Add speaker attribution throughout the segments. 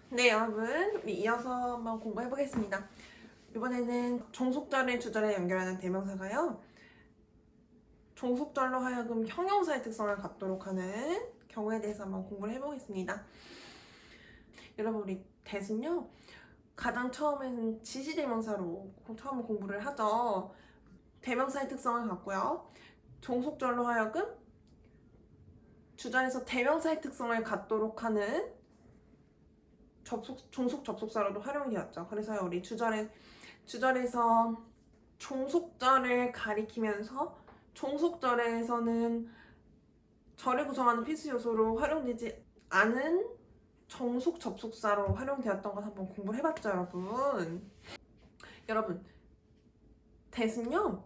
Speaker 1: 네, 여러분, 우리 이어서 한번 공부해 보겠습니다. 이번에는 종속절을 주절에 연결하는 대명사가요. 종속절로 하여금 형용사의 특성을 갖도록 하는 경우에 대해서 한번 공부를 해보겠습니다. 여러분, 우리 대신요, 가장 처음에는 지시대명사로 처음 공부를 하죠. 대명사의 특성을 갖고요. 종속절로 하여금 주절에서 대명사의 특성을 갖도록 하는 종속 접속사로도 활용이 되었죠. 그래서 우리 주절에서 종속절을 가리키면서 종속절에서는 절을 구성하는 필수 요소로 활용되지 않은 정속 접속사로 활용되었던 것 한번 공부를 해봤죠, 여러분. 여러분, 대신요,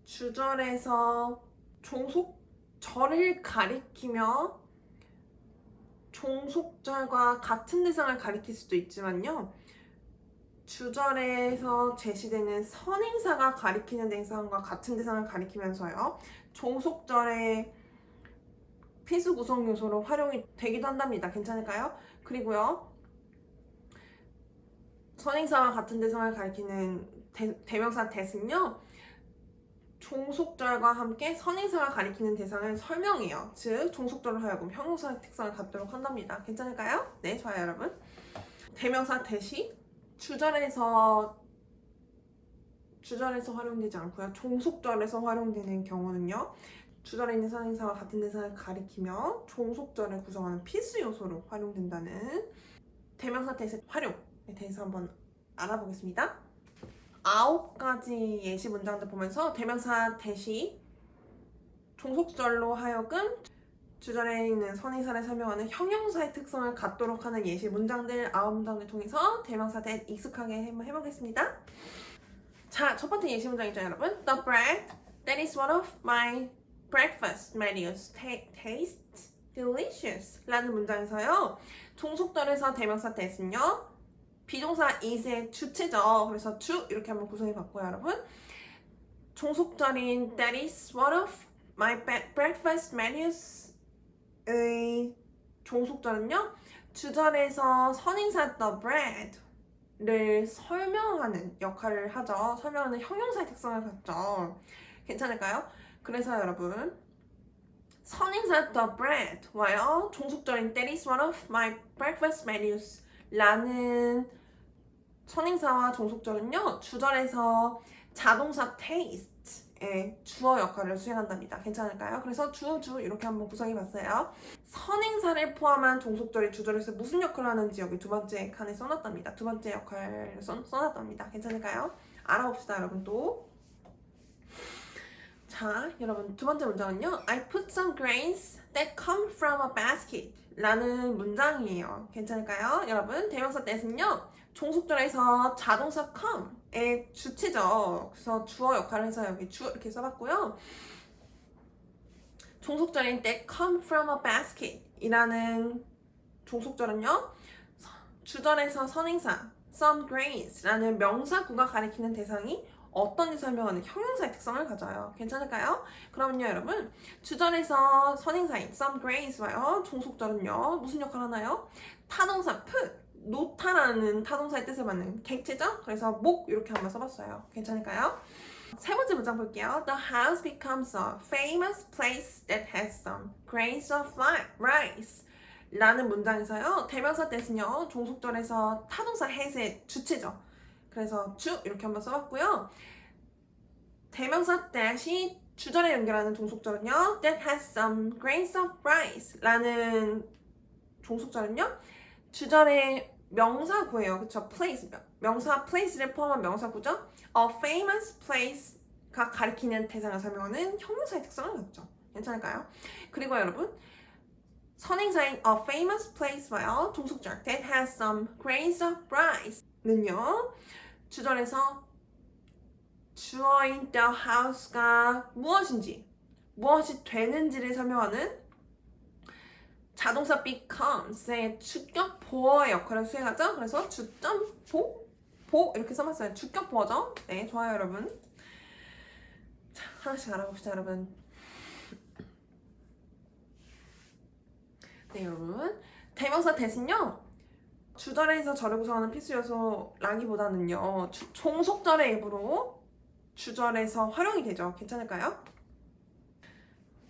Speaker 1: 주절에서 종속절을 가리키며 종속절과 같은 대상을 가리킬 수도 있지만요, 주절에서 제시되는 선행사가 가리키는 대상과 같은 대상을 가리키면서요, 종속절의 필수 구성 요소로 활용이 되기도 한답니다. 괜찮을까요? 그리고요, 선행사와 같은 대상을 가리키는 대명사 대신요, 종속절과 함께 선행사가 가리키는 대상을 설명해요. 즉, 종속절로 하여금 형용사의 특성을 갖도록 한답니다. 괜찮을까요? 네, 좋아요, 여러분. 대명사 대시 주절에서 활용되지 않고요. 종속절에서 활용되는 경우는요, 주절에 있는 선행사와 같은 대상을 가리키며 종속절을 구성하는 필수 요소로 활용된다는 대명사 대시 활용에 대해서 한번 알아보겠습니다. 9가지 예시 문장들 보면서 대명사 대시 종속절로 하여금 주절에 있는 선행사를 설명하는 형용사의 특성을 갖도록 하는 예시 문장들 9문장을 통해서 대명사 대 익숙하게 한번 해보겠습니다. 자, 첫 번째 예시 문장이죠, 여러분. The bread that is one of my breakfast menus tastes delicious 라는 문장에서요, 종속절에서 대명사 that은요, 비동사 is의 주체죠. 그래서 주 이렇게 한번 구성해 봤고요, 여러분. 종속절인 that is one of my breakfast menus의 종속절은요, 주절에서 선행사 the bread를 설명하는 역할을 하죠. 설명하는 형용사의 특성을 갖죠. 괜찮을까요? 그래서 여러분, 선행사 the bread와요, 종속절인 that is one of my breakfast menus 라는 선행사와 종속절은요, 주절에서 자동사 taste의 주어 역할을 수행한답니다. 괜찮을까요? 그래서 주 이렇게 한번 구성해 봤어요. 선행사를 포함한 종속절이 주절에서 무슨 역할을 하는지 여기 두 번째 칸에 써놨답니다. 두 번째 역할을 써놨답니다. 괜찮을까요? 알아봅시다, 여러분. 또. 자, 여러분, 두 번째 문장은요, I put some grains that come from a basket 라는 문장이에요. 괜찮을까요? 여러분, 대명사 that은요, 종속절에서 자동사 come의 주체죠. 그래서 주어 역할을 해서 여기 주 이렇게 써봤고요. 종속절인 that come from a basket 이라는 종속절은요, 주절에서 선행사 some grains 라는 명사구가 가리키는 대상이 어떤지 설명하는 형용사의 특성을 가져요. 괜찮을까요? 그럼요, 여러분. 주절에서 선행사인 some grains와요, 종속절은요, 무슨 역할을 하나요? 타동사 put, 놓다라는 타동사의 뜻을 받는 객체죠? 그래서 목 이렇게 한번 써봤어요. 괜찮을까요? 세 번째 문장 볼게요. The house becomes a famous place that has some grains of rice 라는 문장에서요, 대명사 that은요, 종속절에서 타동사 has의 주체죠. 그래서 주 이렇게 한번 써봤고요. 대명사 that이 주절에 연결하는 종속절은요, that has some grains of rice 라는 종속절은요, 주절의 명사구예요. 그쵸? place, 명사 place를 포함한 명사구죠. A famous place가 가리키는 대상을 설명하는 형용사의 특성을 갖죠. 괜찮을까요? 그리고 여러분, 선행사인 a famous place와요, 종속절 that has some grains of rice 는요, 주절에서 주어인 the house가 무엇이 되는지를 설명하는 자동사 becomes의 주격 보어의 역할을 수행하죠. 그래서 주점 보 이렇게 써봤어요. 주격 보어죠. 네, 좋아요, 여러분. 자, 하나씩 알아봅시다, 여러분. 네, 여러분. 대명사 that은요 주절에서 절을 구성하는 필수 요소라기보다는요 종속절의 일부로 주절에서 활용이 되죠. 괜찮을까요?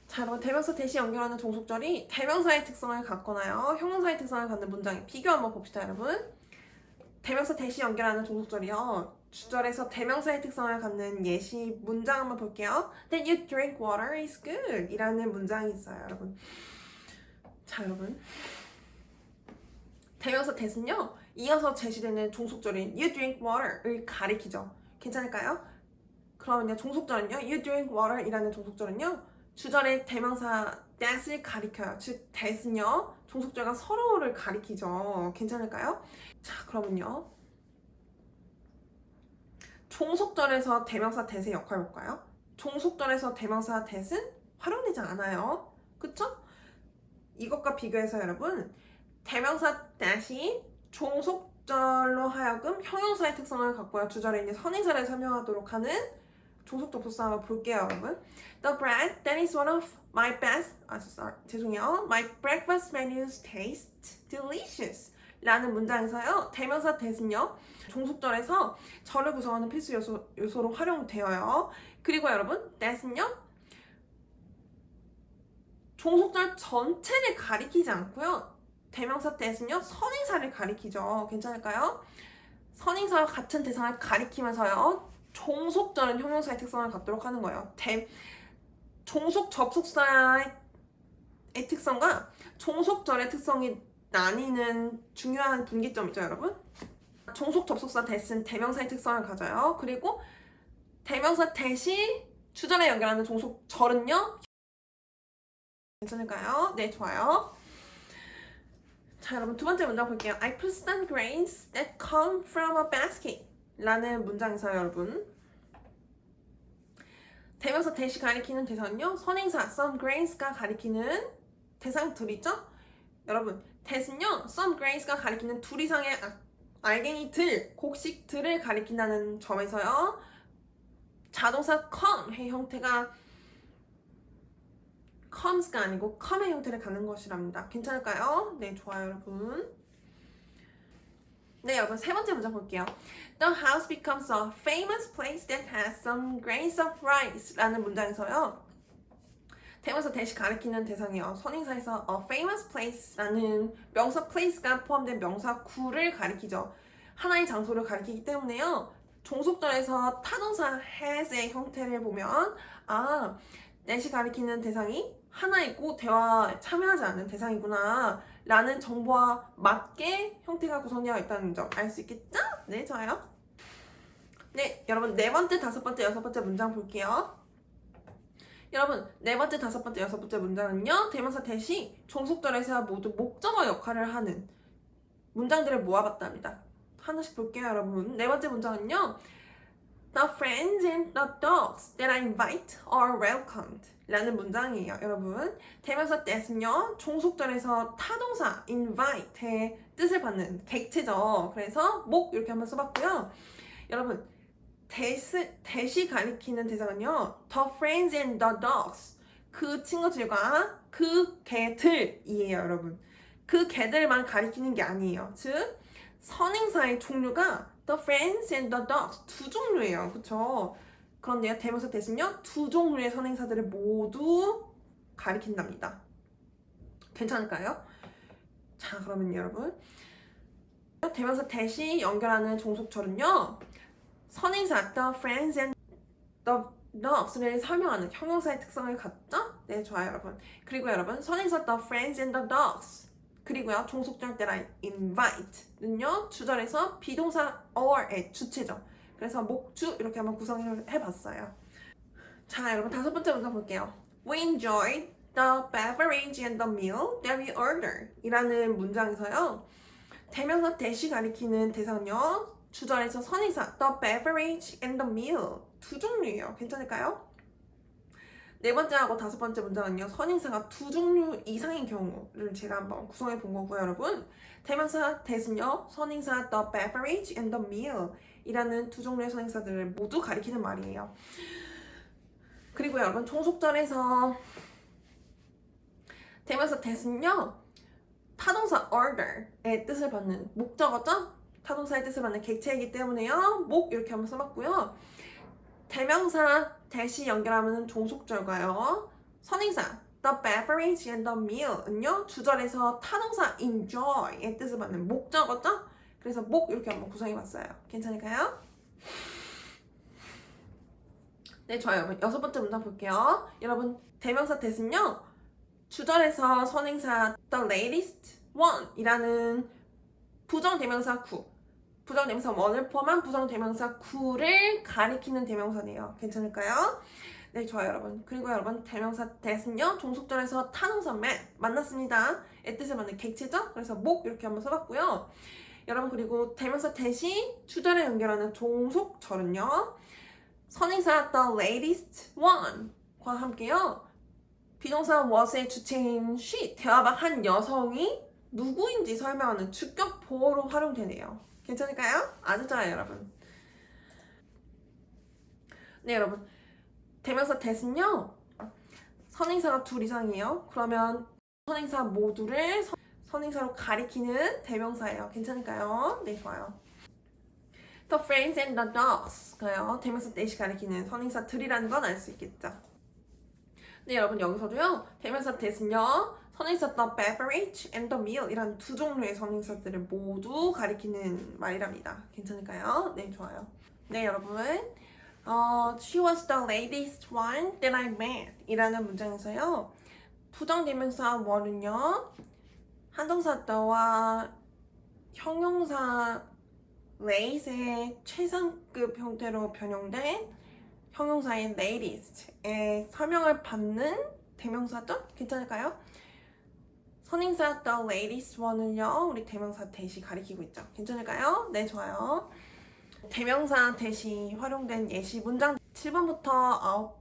Speaker 1: 자, 여러분 대명사 that이 연결하는 종속절이 대명사의 특성을 갖거나요 형용사의 특성을 갖는 문장에 비교 한번 봅시다. 여러분 대명사 that이 연결하는 종속절이요 주절에서 대명사의 특성을 갖는 예시 문장 한번 볼게요. That you drink water is good 이라는 문장이 있어요. 여러분 자, 여러분 대명사 that은요 이어서 제시되는 종속절인 you drink water를 가리키죠. 괜찮을까요? 그러면요 종속절은요 you drink water 이라는 종속절은요 주절의 대명사 that을 가리켜요. 즉 that은요 종속절과 서로를 가리키죠. 괜찮을까요? 자, 그러면요 종속절에서 대명사 that의 역할 볼까요? 종속절에서 대명사 that은 활용되지 않아요. 그쵸? 이것과 비교해서 여러분 대명사 that이 종속절로 하여금 형용사의 특성을 갖고요 주절에 있는 선행사를 설명하도록 하는 종속적 부사 한번 볼게요. 여러분 The bread that is one of my best 죄송해요 My breakfast menus taste delicious 라는 문장에서요 대명사 that은요 종속절에서 절을 구성하는 필수 요소로 활용되어요. 그리고 여러분 that은요 종속절 전체를 가리키지 않고요 대명사 that은요 선행사를 가리키죠. 괜찮을까요? 선행사와 같은 대상을 가리키면서요 종속절은 형용사의 특성을 갖도록 하는 거예요. 종속 접속사의 특성과 종속절의 특성이 나뉘는 중요한 분기점이죠. 여러분 종속 접속사 that은 대명사의 특성을 가져요. 그리고 대명사 that이 주절에 연결하는 종속절은요 괜찮을까요? 네, 좋아요. 자, 여러분 두 번째 문장 볼게요. I put some grains that come from a basket 라는 문장에서 여러분 대명사 that이 가리키는 대상은요 선행사 some grains가 가리키는 대상들이죠. 여러분 that은요 some grains가 가리키는 둘 이상의 알갱이들, 곡식들을 가리킨다는 점에서요 자동사 come의 형태가 comes가 아니고 come의 형태를 갖는 것이랍니다. 괜찮을까요? 네, 좋아요 여러분. 네, 여러분 세 번째 문장 볼게요. The house becomes a famous place that has some grains of rice 라는 문장에서요 대명사 that이 가리키는 대상이요 선행사에서 a famous place라는 명사 place가 포함된 명사 구를 가리키죠. 하나의 장소를 가리키기 때문에요 종속절에서 타동사 has의 형태를 보면 that이 가리키는 대상이 하나이고 대화에 참여하지 않는 대상이구나 라는 정보와 맞게 형태가 구성되어 있다는 점 알 수 있겠죠? 네, 좋아요. 네, 여러분 네 번째, 다섯 번째, 여섯 번째 문장 볼게요. 여러분 네 번째, 다섯 번째, 여섯 번째 문장은요 대명사 that이 종속절에서 모두 목적어 역할을 하는 문장들을 모아봤답니다. 하나씩 볼게요. 여러분 네 번째 문장은요 The friends and the dogs that I invite are welcomed 라는 문장이에요. 여러분 대명사 that은요 종속절에서 타동사 invite의 뜻을 받는 객체죠. 그래서 목 이렇게 한번 써봤고요. 여러분 that이 가리키는 대상은요 the friends and the dogs 그 친구들과 그 개들이에요. 여러분 그 개들만 가리키는 게 아니에요. 즉 선행사의 종류가 the friends and the dogs 두 종류예요. 그쵸? 그런데요 대명사 that은요 두 종류의 선행사들을 모두 가리킨답니다. 괜찮을까요? 자, 그러면 여러분 대명사 that이 연결하는 종속절은요 선행사 the friends and the dogs를 설명하는 형용사의 특성을 갖죠? 네, 좋아요 여러분. 그리고 여러분 선행사 the friends and the dogs 그리고요 종속절 that I invite는요 주절에서 비동사 or의 주체죠. 그래서 목주 이렇게 한번 구성을 해봤어요. 자, 여러분 다섯 번째 문장 볼게요. We enjoyed the beverage and the meal that we ordered 이라는 문장에서요 대명사 that이 가리키는 대상은요 주절에서 선행사 the beverage and the meal 두 종류예요. 괜찮을까요? 네 번째하고 다섯 번째 문장은요 선행사가 두 종류 이상인 경우를 제가 한번 구성해 본 거고요. 여러분 대명사 that은요 선행사 the beverage and the meal 이라는 두 종류의 선행사들을 모두 가리키는 말이에요. 그리고 여러분 종속절에서 대명사 that은요 타동사 order의 뜻을 받는 목적어죠? 타동사의 뜻을 받는 객체이기 때문에요. 목 이렇게 한번 써봤고요. 대명사 대시 연결하면 종속절과요. 선행사 the beverage and the meal은요. 주절에서 타동사 enjoy의 뜻을 받는 목적어죠? 그래서 목 이렇게 한번 구성해봤어요. 괜찮을까요? 네, 좋아요. 여러분 여섯 번째 문장 볼게요. 여러분 대명사 대신요. 주절에서 선행사 the latest one 이라는 부정대명사 구 부정대명사 1을 포함한 부정대명사 9를 가리키는 대명사네요. 괜찮을까요? 네, 좋아요, 여러분. 그리고 여러분, 대명사 that은요, 종속절에서 타동사 man 만났습니다. 의 뜻을 받는 객체죠? 그래서 목 이렇게 한번 써봤고요. 여러분, 그리고 대명사 that이 주절에 연결하는 종속절은요, 선행사 the latest one과 함께요, 비동사 was의 주체인 she, 대화박 한 여성이 누구인지 설명하는 주격 보어로 활용되네요. 괜찮을까요? 아주 좋아요, 여러분. 네, 여러분. 대명사 that은요. 선행사가 둘 이상이에요. 그러면 선행사 모두를 선행사로 가리키는 대명사예요. 괜찮을까요? 네, 좋아요. The friends and the dogs가요. 대명사 that이 가리키는 선행사들이라는 건 알 수 있겠죠. 네, 여러분 여기서도요. 대명사 that은요. 선행사 the beverage and the meal 이란 두 종류의 선행사들을 모두 가리키는 말이랍니다. 괜찮을까요? 네, 좋아요. 네, 여러분. She was the latest one that I met 이라는 문장에서요. 부정대명사 weren요. 한동사 the와 형용사 late의 최상급 형태로 변형된 형용사인 latest의 설명을 받는 대명사죠? 괜찮을까요? 선행사 the latest one을요. 우리 대명사 that이 가리키고 있죠. 괜찮을까요? 네, 좋아요. 대명사 that이 활용된 예시 문장 7번부터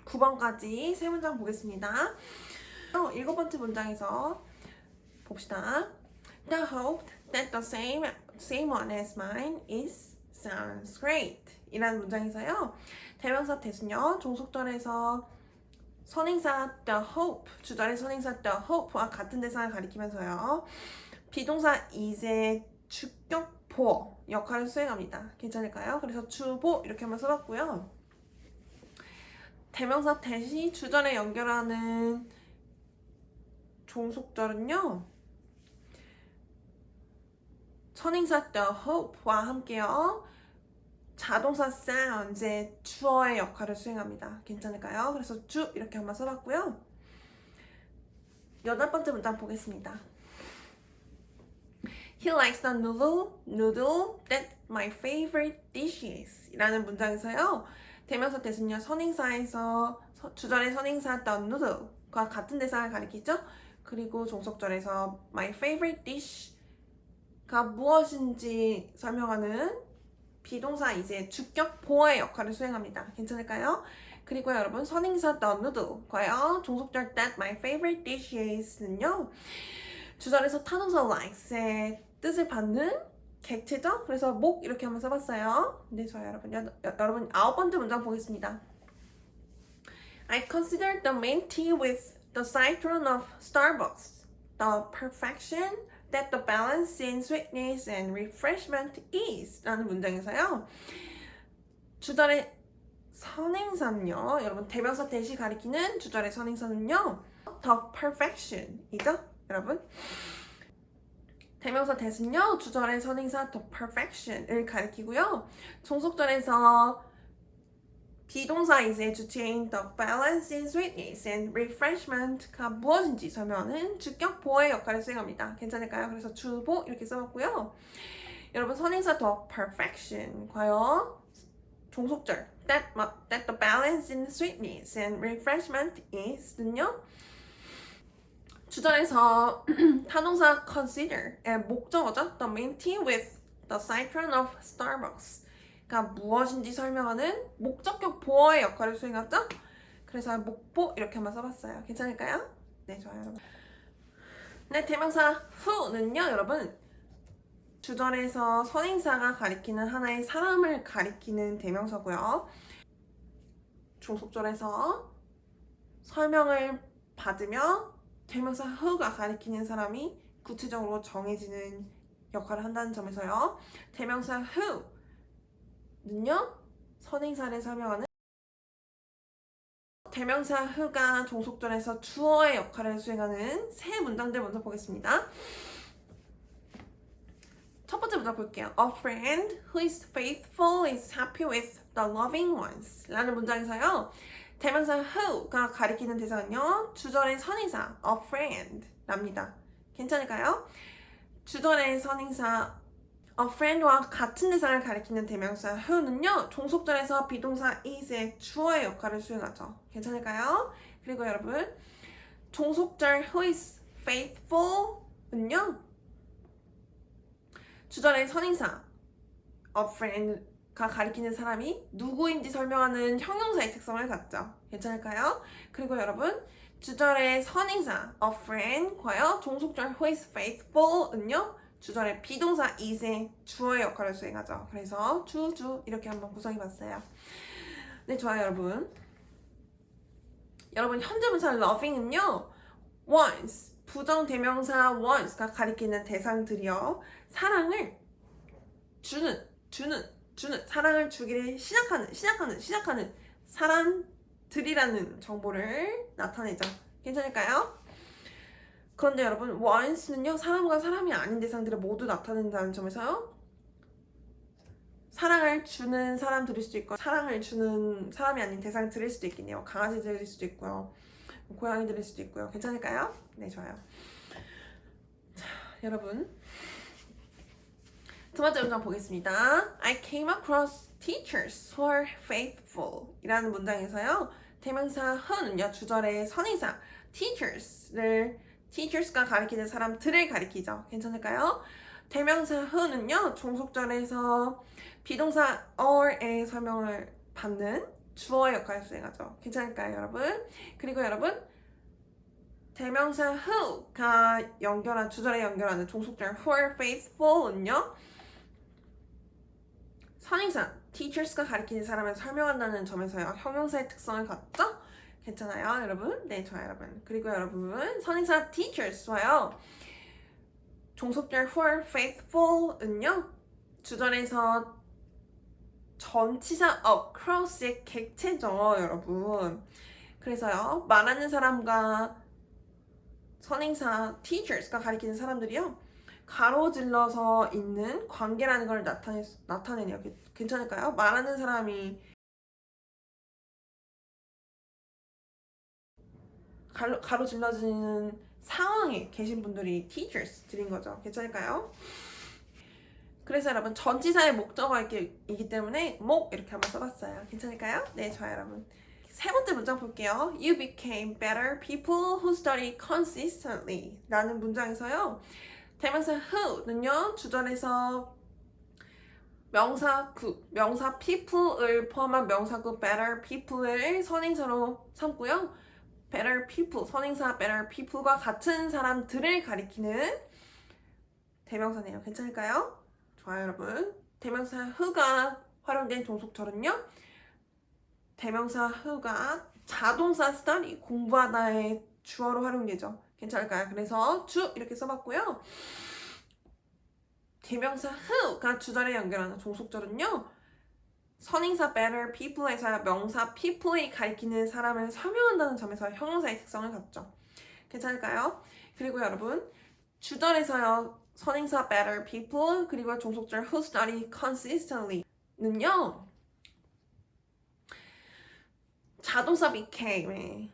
Speaker 1: 9번까지 세 문장 보겠습니다. 7번째 문장에서 봅시다. The hope that the same one as mine is sounds great 이라는 문장에서요. 대명사 that은요. 종속절에서 선행사 the hope, 주절의 선행사 the hope와 같은 대상을 가리키면서요. 비동사 is의 주격 보어 역할을 수행합니다. 괜찮을까요? 그래서 주보 이렇게 한번 써봤고요. 대명사 that이 주절에 연결하는 종속절은요. 선행사 the hope와 함께요. 자동사 sounds의 주어의 역할을 수행합니다. 괜찮을까요? 그래서 주 이렇게 한번 써봤고요. 8번째 문장 보겠습니다. He likes the noodle that my favorite dish is 이라는 문장에서요. 대명사 that은요. 선행사에서 주절의 선행사 the noodle과 같은 대상을 가리키죠. 그리고 종속절에서 my favorite dish가 무엇인지 설명하는 비동사 이제 주격 보어의 역할을 수행합니다. 괜찮을까요? 그리고 여러분 선행사 the noodle과요. 종속절 that my favorite dish is는요. 주절에서 타동사 likes의 뜻을 받는 객체죠? 그래서 목 이렇게 한번 써봤어요. 네, 좋아요, 여러분. 여러분 9번째 문장 보겠습니다. I consider the main tea with the citron of Starbucks the perfection that the balance in sweetness and refreshment is 라는 문장에서요. 주절의 선행사는요. 여러분 대명사 that이 가리키는 주절의 선행사는요. the perfection 이죠? 여러분 대명사 that은요. 주절의 선행사 the perfection을 가리키고요. 종속절에서 비동사 is의 주체인 the balance in sweetness and refreshment가 무엇인지 설명하는 주격 보어의 역할을 수행합니다. 괜찮을까요? 그래서 주보 이렇게 써봤고요. 여러분 선행사 the perfection과요. 종속절 that the balance in sweetness and refreshment is는요. 주절에서 타동사 consider의 목적어죠. The main tea with the citron of Starbucks가 무엇인지 설명하는 목적격 보어의 역할을 수행하죠. 그래서 목보 이렇게 한번 써봤어요. 괜찮을까요? 네, 좋아요, 여러분. 네, 대명사 who는요, 여러분 주절에서 선행사가 가리키는 하나의 사람을 가리키는 대명사고요. 종속절에서 설명을 받으며 대명사 who가 가리키는 사람이 구체적으로 정해지는 역할을 한다는 점에서요. 대명사 who는요, 선행사를 설명하는 대명사 who가 종속절에서 주어의 역할을 수행하는 세 문장들 먼저 보겠습니다. 첫 번째 문장 볼게요. A friend who is faithful is happy with the loving ones 라는 문장에서요. 대명사 who가 가리키는 대상은요. 주절의 선행사 a friend 랍니다. 괜찮을까요? 주절의 선행사 a friend와 같은 대상을 가리키는 대명사 who는요. 종속절에서 비동사 is의 주어의 역할을 수행하죠. 괜찮을까요? 그리고 여러분 종속절 who is faithful은요. 주절의 선행사 a friend가 가리키는 사람이 누구인지 설명하는 형용사의 특성을 갖죠. 괜찮을까요? 그리고 여러분 주절의 선행사 a friend과요 종속절 who is faithful은요 주절의 비동사 is의 주어의 역할을 수행하죠. 그래서 주 이렇게 한번 구성해봤어요. 네, 좋아요 여러분. 여러분 현재 분사 loving은요 once 부정 대명사 once가 가리키는 대상들이요. 사랑을 주는 사랑을 주기를 시작하는 사람들이라는 정보를 나타내죠. 괜찮을까요? 그런데 여러분 once는요. 사람과 사람이 아닌 대상들을 모두 나타낸다는 점에서요. 사랑을 주는 사람들일 수도 있고 사랑을 주는 사람이 아닌 대상들일 수도 있겠네요. 강아지들일 수도 있고요. 고양이들일 수도 있고요. 괜찮을까요? 네, 좋아요. 자, 여러분 두 번째 문장 보겠습니다. I came across teachers who are faithful 이라는 문장에서요. 대명사 who는요. 주절의 선행사 teachers가 가리키는 사람들을 가리키죠. 괜찮을까요? 대명사 who는요. 종속절에서 비동사 or의 설명을 받는 주어의 역할을 수행하죠. 괜찮을까요, 여러분? 그리고 여러분 대명사 who가 주절에 연결하는 종속절 who are faithful은요. 선행사 teachers가 가리키는 사람을 설명한다는 점에서요. 형용사의 특성을 갖죠? 괜찮아요, 여러분? 네, 좋아요, 여러분. 그리고 여러분 선행사 teachers와요. 종속절 who are faithful은요. 주절에서 전치사 across의 객체죠, 여러분. 그래서요, 말하는 사람과 선행사 teachers가 가리키는 사람들이요, 가로질러서 있는 관계라는 걸 나타내네요. 괜찮을까요? 말하는 사람이 가로질러지는 상황에 계신 분들이 teachers들인 거죠. 괜찮을까요? 그래서 여러분 전치사의 목적어이기 때문에 이렇게 한번 써봤어요. 괜찮을까요? 네, 좋아요 여러분. 세 번째 문장 볼게요. You became better people who study consistently 라는 문장에서요. 대명사 who는요. 주절에서 명사 people을 포함한 명사구 better people을 선행사로 삼고요. better people, 선행사 better people과 같은 사람들을 가리키는 대명사네요. 괜찮을까요? 좋아요 여러분. 대명사 who가 활용된 종속절은요. 대명사 who가 자동사 study, 공부하다의 주어로 활용되죠. 괜찮을까요? 그래서 주 이렇게 써봤고요. 대명사 who가 주절에 연결하는 종속절은요. 선행사 better people에서 명사 people이 가리키는 사람을 설명한다는 점에서 형용사의 특성을 갖죠. 괜찮을까요? 그리고 여러분 주절에서요. 선행사 better people 그리고 종속절 who study consistently는요. 자동사 became의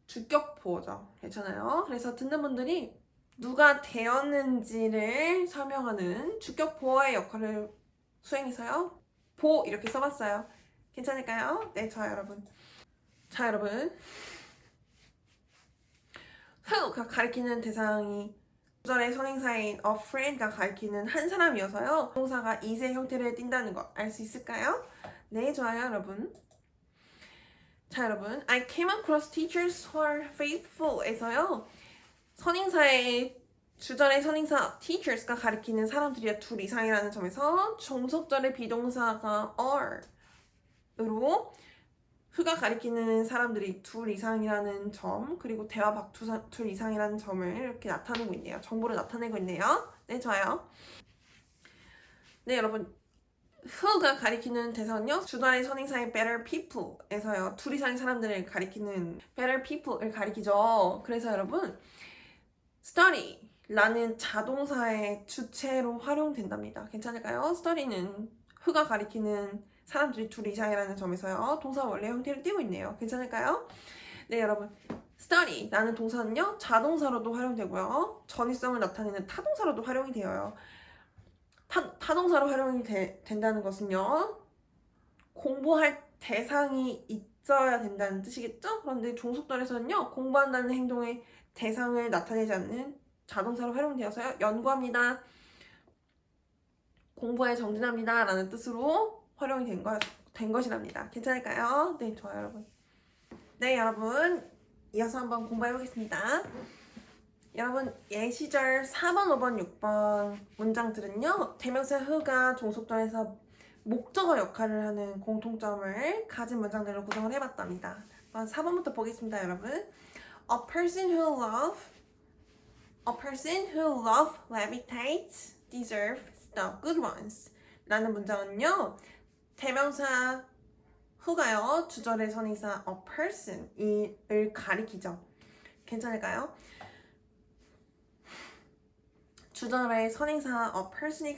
Speaker 1: 주격보죠. 괜찮아요? 그래서 듣는 분들이 누가 되었는지를 설명하는 주격보어의 역할을 수행해서요. 이렇게 써봤어요. 괜찮을까요? 네, 좋아요 여러분. 자 여러분 who가 가리키는 대상이 주절의 선행사인 a friend가 가리키는 한 사람이어서요. 동사가 is의 형태를 띈다는 거 알 수 있을까요? 네, 좋아요 여러분. 자 여러분 I came across teachers who are faithful에서요. 선행사의 주절의 선행사 teachers가 가리키는 사람들이 둘 이상이라는 점에서 종속절의 비동사가 are으로 who가 가리키는 사람들이 둘 이상이라는 점, 그리고 대화 둘 이상이라는 점을 이렇게 나타내고 있네요. 정보를 나타내고 있네요. 네, 좋아요. 네, 여러분. who가 가리키는 대상은요, 주단의 선행사인 better people에서요, 둘 이상의 사람들을 가리키는 better people을 가리키죠. 그래서 여러분, study라는 자동사의 주체로 활용된답니다. 괜찮을까요? study는 who가 가리키는 사람들이 둘 이상이라는 점에서요, 동사 원래 형태를 띄고 있네요. 괜찮을까요? 네, 여러분. study라는 동사는요, 자동사로도 활용되고요, 전위성을 나타내는 타동사로도 활용이 되어요. 타동사로 활용이 된다는 것은요, 공부할 대상이 있어야 된다는 뜻이겠죠? 그런데 종속절에서는요, 공부한다는 행동의 대상을 나타내지 않는 자동사로 활용되어서요, 연구합니다, 공부에 정진합니다 라는 뜻으로 활용이 된 것이랍니다. 괜찮을까요? 네, 좋아요, 여러분. 네, 여러분. 이어서 한번 공부해보겠습니다. 여러분, 예시절 4번, 5번, 6번 문장들은요, 대명사 who가 종속절에서 목적어 역할을 하는 공통점을 가진 문장들로 구성을 해봤답니다. 4번부터 보겠습니다, 여러분. A person who levitates deserves the good ones 라는 문장은요, 대명사 who가요, 주절의 선행사 a person을 가리키죠. 괜찮을까요? 주절의 선행사 a person을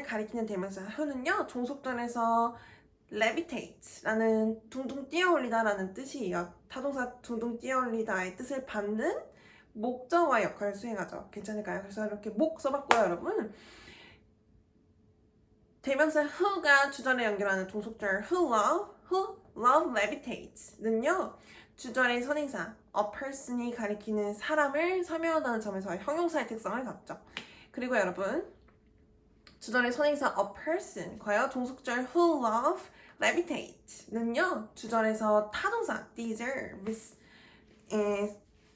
Speaker 1: 가리키는 대명사 who는요, 종속절에서 levitate라는 둥둥 뛰어올리다라는 뜻이에요. 타동사 둥둥 뛰어올리다의 뜻을 받는 목적어의 역할을 수행하죠. 괜찮을까요? 그래서 이렇게 목 써봤고요, 여러분. 대명사 who가 주절에 연결하는 종속절 who love levitates는요, 주절의 선행사 a person이 가리키는 사람을 설명한다는 점에서 형용사의 특성을 갖죠. 그리고 여러분, 주절의 선행사 a person과요, 종속절 who love levitates는요, 주절에서 타동사 deserves의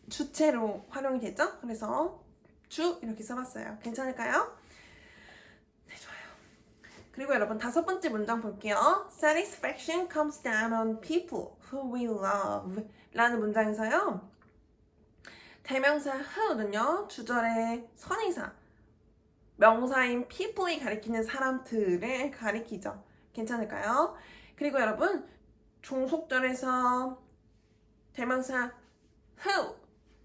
Speaker 1: 주체로 활용이 되죠. 그래서 주 이렇게 써봤어요. 괜찮을까요? 네, 좋아요. 그리고 여러분, 5번째 문장 볼게요. Satisfaction comes down on people who we love 라는 문장에서요, 대명사 who는요, 주절의 선행사 명사인 people이 가리키는 사람들을 가리키죠. 괜찮을까요? 그리고 여러분, 종속절에서 대명사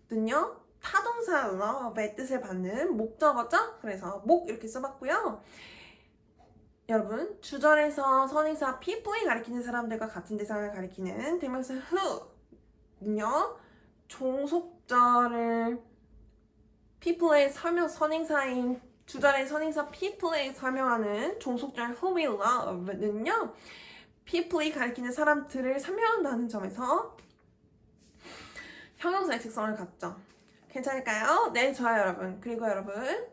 Speaker 1: who는요, 타동사 love의 뜻을 받는 목적어죠? 그래서 목 이렇게 써봤고요. 여러분, 주절에서 선행사 people이 가리키는 사람들과 같은 대상을 가리키는 대명사 who는요, 종속절을 people의 선행사인 주절의 선행사 people에 설명하는 종속절 who we love는요, people이 가리키는 사람들을 설명한다는 점에서 형용사의 특성을 갖죠. 괜찮을까요? 네, 좋아요, 여러분. 그리고 여러분,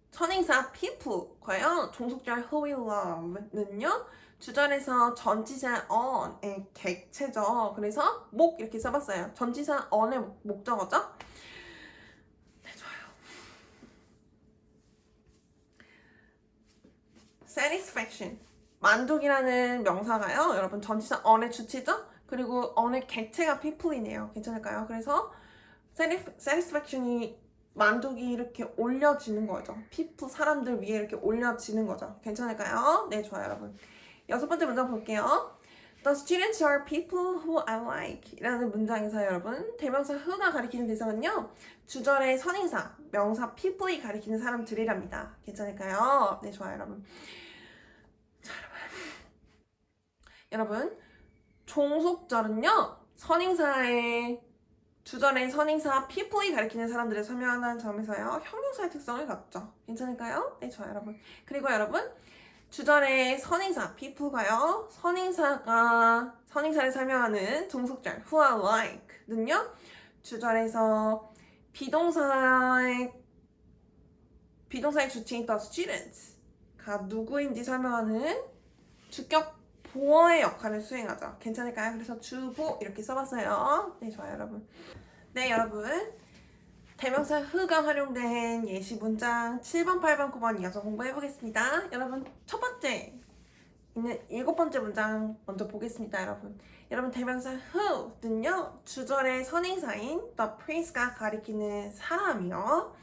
Speaker 1: 선행사 people과요, 종속절 who we love는요, 주절에서 전치사 on의 객체죠. 그래서 목 이렇게 써봤어요. 전치사 on의 목적어죠. 네, 좋아요. satisfaction, 만족이라는 명사가요, 여러분, 전치사 on의 주체죠. 그리고 on의 객체가 people이네요. 괜찮을까요? 그래서 satisfaction이 만족이 이렇게 올려지는 거죠. people, 사람들 위에 이렇게 올려지는 거죠. 괜찮을까요? 네, 좋아요, 여러분. 6번째 문장 볼게요. The students are people who I like 라는 문장에서 여러분, 대명사 who가 가리키는 대상은요, 주절의 선행사 명사 people이 가리키는 사람들이랍니다. 괜찮을까요? 네, 좋아요, 여러분. 자, 여러분, 종속절은요, 주절의 선행사 people이 가리키는 사람들을 설명하는 점에서요, 형용사의 특성을 갖죠. 괜찮을까요? 네, 좋아요, 여러분. 그리고 여러분, 주절의 선행사 people가요, 선행사를 설명하는 종속절 who I like는요, 주절에서 비동사의 주체인 the students가 누구인지 설명하는 주격 보어의 역할을 수행하죠. 괜찮을까요? 그래서 주보 이렇게 써봤어요. 네, 좋아요, 여러분. 네, 여러분. 대명사 who가 활용된 예시 문장 7번, 8번, 9번 이어서 공부해 보겠습니다. 여러분 첫 번째 있는 7번째 문장 먼저 보겠습니다. 여러분 대명사 who는요 주절의 선행사인 the prince가 가리키는 사람이요.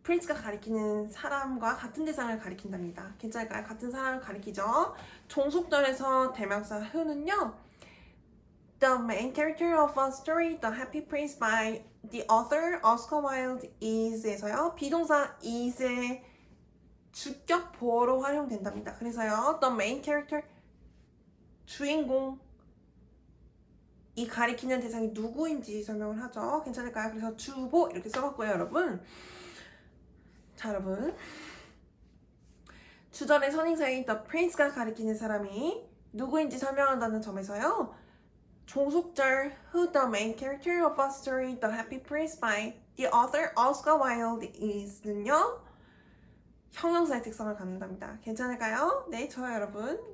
Speaker 1: prince가 가리키는 사람과 같은 대상을 가리킨답니다. 괜찮을까요? 같은 사람을 가리키죠. 종속절에서 대명사 who는요 The main character of a story, The Happy Prince by the author Oscar Wilde is에서요. 비동사 is의 주격 보어로 활용된답니다. 그래서요. The main character, 주인공 이 가리키는 대상이 누구인지 설명을 하죠. 괜찮을까요? 그래서 주보 이렇게 써봤고요, 여러분. 자, 여러분. 주절의 선행사인 The Prince가 가리키는 사람이 누구인지 설명한다는 점에서요. 종속절 who the main character of a story The Happy Prince by the author Oscar Wilde is는요 형용사의 특성을 갖는답니다. 괜찮을까요? 네, 좋아요,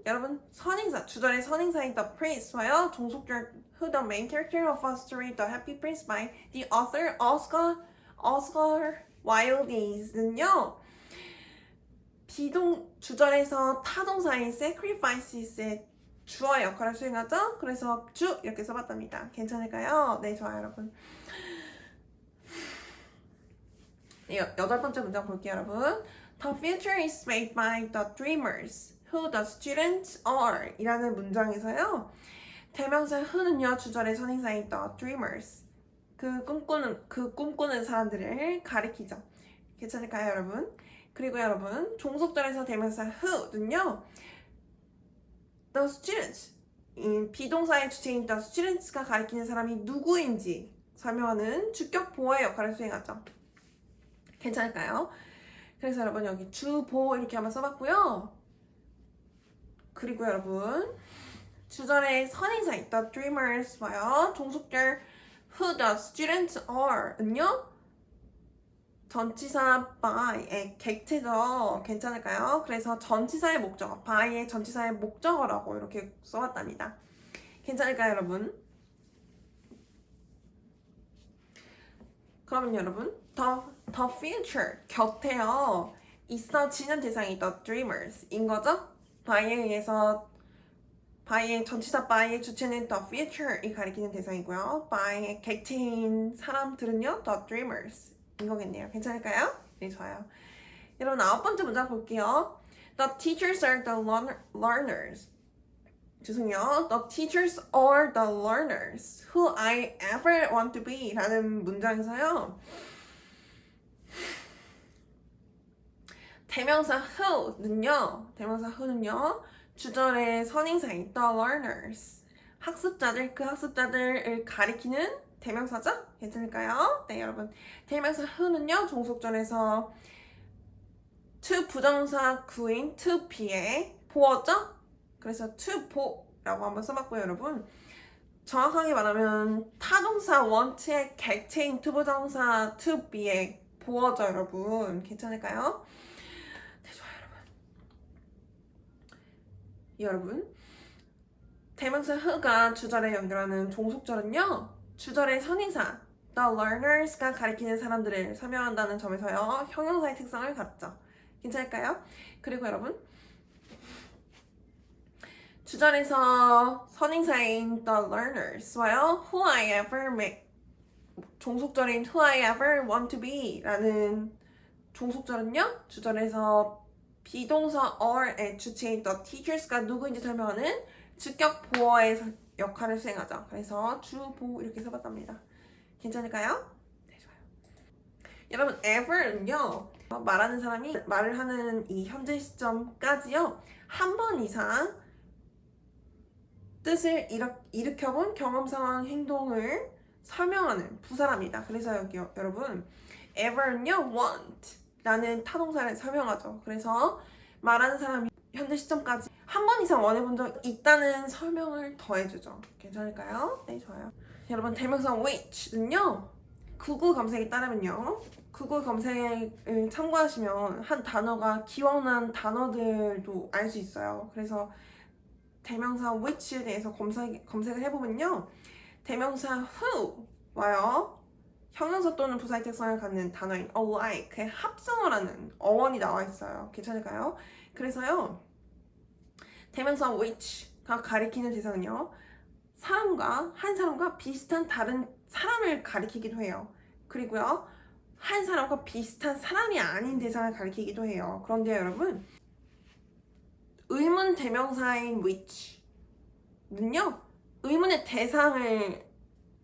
Speaker 1: 여러분 선행사, 주절의 선행사인 the prince와요 종속절 who the main character of a story The Happy Prince by the author Oscar Wilde is는요 주절에서 타동사인 sacrifices의 주어의 역할을 수행하죠? 그래서 주 이렇게 써봤답니다. 괜찮을까요? 네, 좋아요, 여러분. 네, 8번째 문장 볼게요, 여러분. The future is made by the dreamers who the students are 이라는 문장에서요. 대명사 who는요, 주절의 선행사인 the dreamers 그 꿈꾸는 사람들을 가리키죠. 괜찮을까요, 여러분? 그리고 여러분, 종속절에서 대명사 who는요, The students, 비동사의 주체인 the students가 가리키는 사람이 누구인지 설명하는 주격 보어의 역할을 수행하죠. 괜찮을까요? 그래서 여러분 여기 주보 이렇게 한번 써봤고요. 그리고 여러분 주절의 선행사인 the dreamers와요. 종속절 who the students are은요. 전치사 by의 객체죠. 괜찮을까요? 그래서 전치사의 목적어, by의 전치사의 목적어라고 이렇게 써왔답니다. 괜찮을까요, 여러분? 그러면 여러분, the future 곁에요. 있어지는 대상이 the dreamers인 거죠? by에 의해서 by의 전치사 by의 주체는 the future이 가리키는 대상이고요. by의 객체인 사람들은요, the dreamers. 이거겠네요. 괜찮을까요? 네, 좋아요. 여러분 9번째 문장 볼게요. The teachers are the learners. 죄송해요. The teachers are the learners who I ever want to be 라는 문장에서요. 대명사 who는요. 주절의 선행사인 the learners. 학습자들, 그 학습자들을 가리키는 대명사죠? 괜찮을까요? 네, 여러분. 대명사 who는요, 종속절에서 to 부정사 구인 to be의 보어죠? 그래서 to 보라고 한번 써봤고요, 여러분. 정확하게 말하면 타동사 want의 객체인 to 부정사 to be의 보어죠, 여러분. 괜찮을까요? 네, 좋아요, 여러분. 대명사 who가 주절에 연결하는 종속절은요, 주절의 선행사 the learners가 가리키는 사람들을 설명한다는 점에서요 형용사의 특성을 갖죠. 괜찮을까요? 그리고 여러분 주절에서 선행사인 the learners와요 who I ever met 종속절인 who I ever want to be 라는 종속절은요 주절에서 비동사 ore의 주체인 the teachers가 누구인지 설명하는 주격 보어의 역할을 수행하죠. 그래서 주보 이렇게 써봤답니다. 괜찮을까요? 네, 좋아요. 여러분, ever는요 말하는 사람이 말을 하는 이 현재 시점까지요 한 번 이상 뜻을 일으켜본 경험, 상황, 행동을 설명하는 부사랍니다. 그래서 여기 여러분 ever는요 want 라는 타동사를 설명하죠. 그래서 말하는 사람이 현재 시점까지 한 번 이상 원해본 적 있다는 설명을 더해주죠. 괜찮을까요? 네, 좋아요. 여러분 대명사 which는요 구글 검색에 따르면요 구글 검색을 참고하시면 한 단어가 기억난 단어들도 알 수 있어요. 그래서 대명사 which에 대해서 검색을 해보면요 대명사 who 와요 형용사 또는 부사의 특성을 갖는 단어인 alike의 합성을 하는 어원이 나와 있어요. 괜찮을까요? 그래서요, 대명사 which가 가리키는 대상은요, 한 사람과 비슷한 다른 사람을 가리키기도 해요. 그리고요, 한 사람과 비슷한 사람이 아닌 대상을 가리키기도 해요. 그런데 여러분, 의문 대명사인 which는요, 의문의 대상을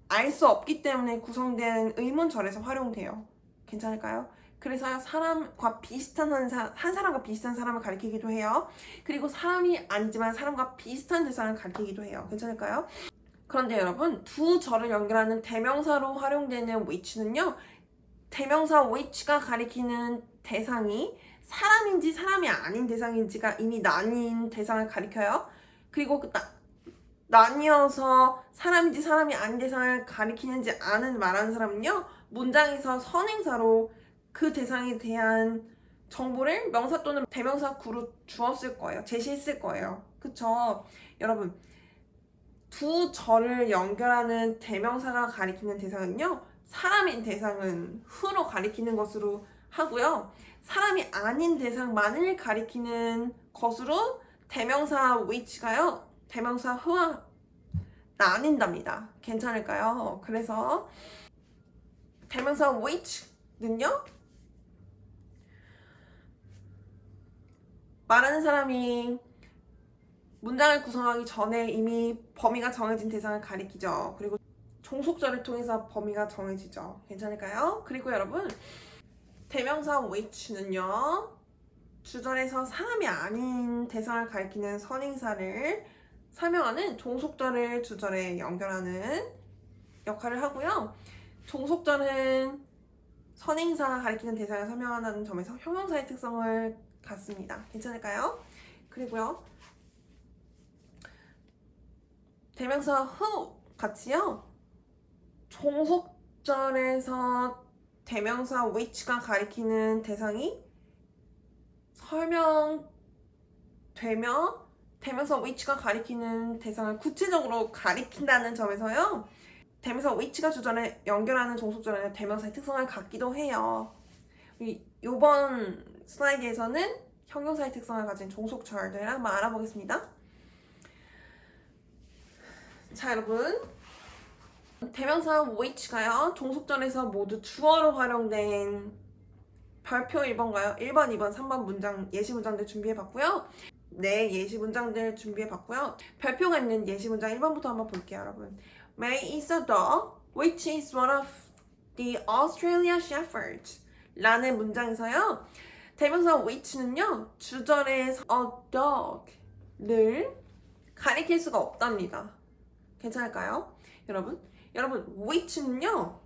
Speaker 1: 알 수 없기 때문에 구성된 의문절에서 활용돼요. 괜찮을까요? 그래서 한 사람과 비슷한 사람을 가리키기도 해요. 그리고 사람이 아니지만 사람과 비슷한 대상을 가리키기도 해요. 괜찮을까요? 그런데 여러분, 두 절을 연결하는 대명사로 활용되는 which는요, 대명사 which가 가리키는 대상이 사람인지 사람이 아닌 대상인지가 이미 나뉜 대상을 가리켜요. 그리고 나뉘어서 사람인지 사람이 아닌 대상을 가리키는지 아는 말하는 사람은요, 문장에서 선행사로 그 대상에 대한 정보를 명사 또는 대명사 구로 주었을 거예요. 제시했을 거예요. 그쵸? 여러분, 두 절을 연결하는 대명사가 가리키는 대상은요, 사람인 대상은 who로 가리키는 것으로 하고요, 사람이 아닌 대상만을 가리키는 것으로 대명사 which가요, 대명사 who와 나뉜답니다. 괜찮을까요? 그래서 대명사 which는요, 말하는 사람이 문장을 구성하기 전에 이미 범위가 정해진 대상을 가리키죠. 그리고 종속절을 통해서 범위가 정해지죠. 괜찮을까요? 그리고 여러분, 대명사 which는요, 주절에서 사람이 아닌 대상을 가리키는 선행사를 설명하는 종속절을 주절에 연결하는 역할을 하고요. 종속절은 선행사가 가리키는 대상을 설명하는 점에서 형용사의 특성을 갖습니다. 괜찮을까요? 그리고요, 대명사 who 같이요, 종속절에서 대명사 which가 가리키는 대상이 설명되며 대명사 which가 가리키는 대상을 구체적으로 가리킨다는 점에서요, 대명사 which가 주절에 연결하는 종속절에는 대명사의 특성을 갖기도 해요. 이번 슬라이드에서는 형용사의 특성을 가진 종속절들을 한번 알아보겠습니다. 자, 여러분, 대명사 which가요, 종속절에서 모두 주어로 활용된 별표 1번가요? 1번, 2번, 3번 문장, 예시 문장들 준비해봤고요. 네, 예시 문장들 준비해봤고요. 별표가 있는 예시 문장 1번부터 한번 볼게요, 여러분. May is a dog, which is one of the Australian Shepherds 라는 문장에서요, 대명사 which는요, 주절에서 a dog를 가리킬 수가 없답니다. 괜찮을까요? 여러분, which는요,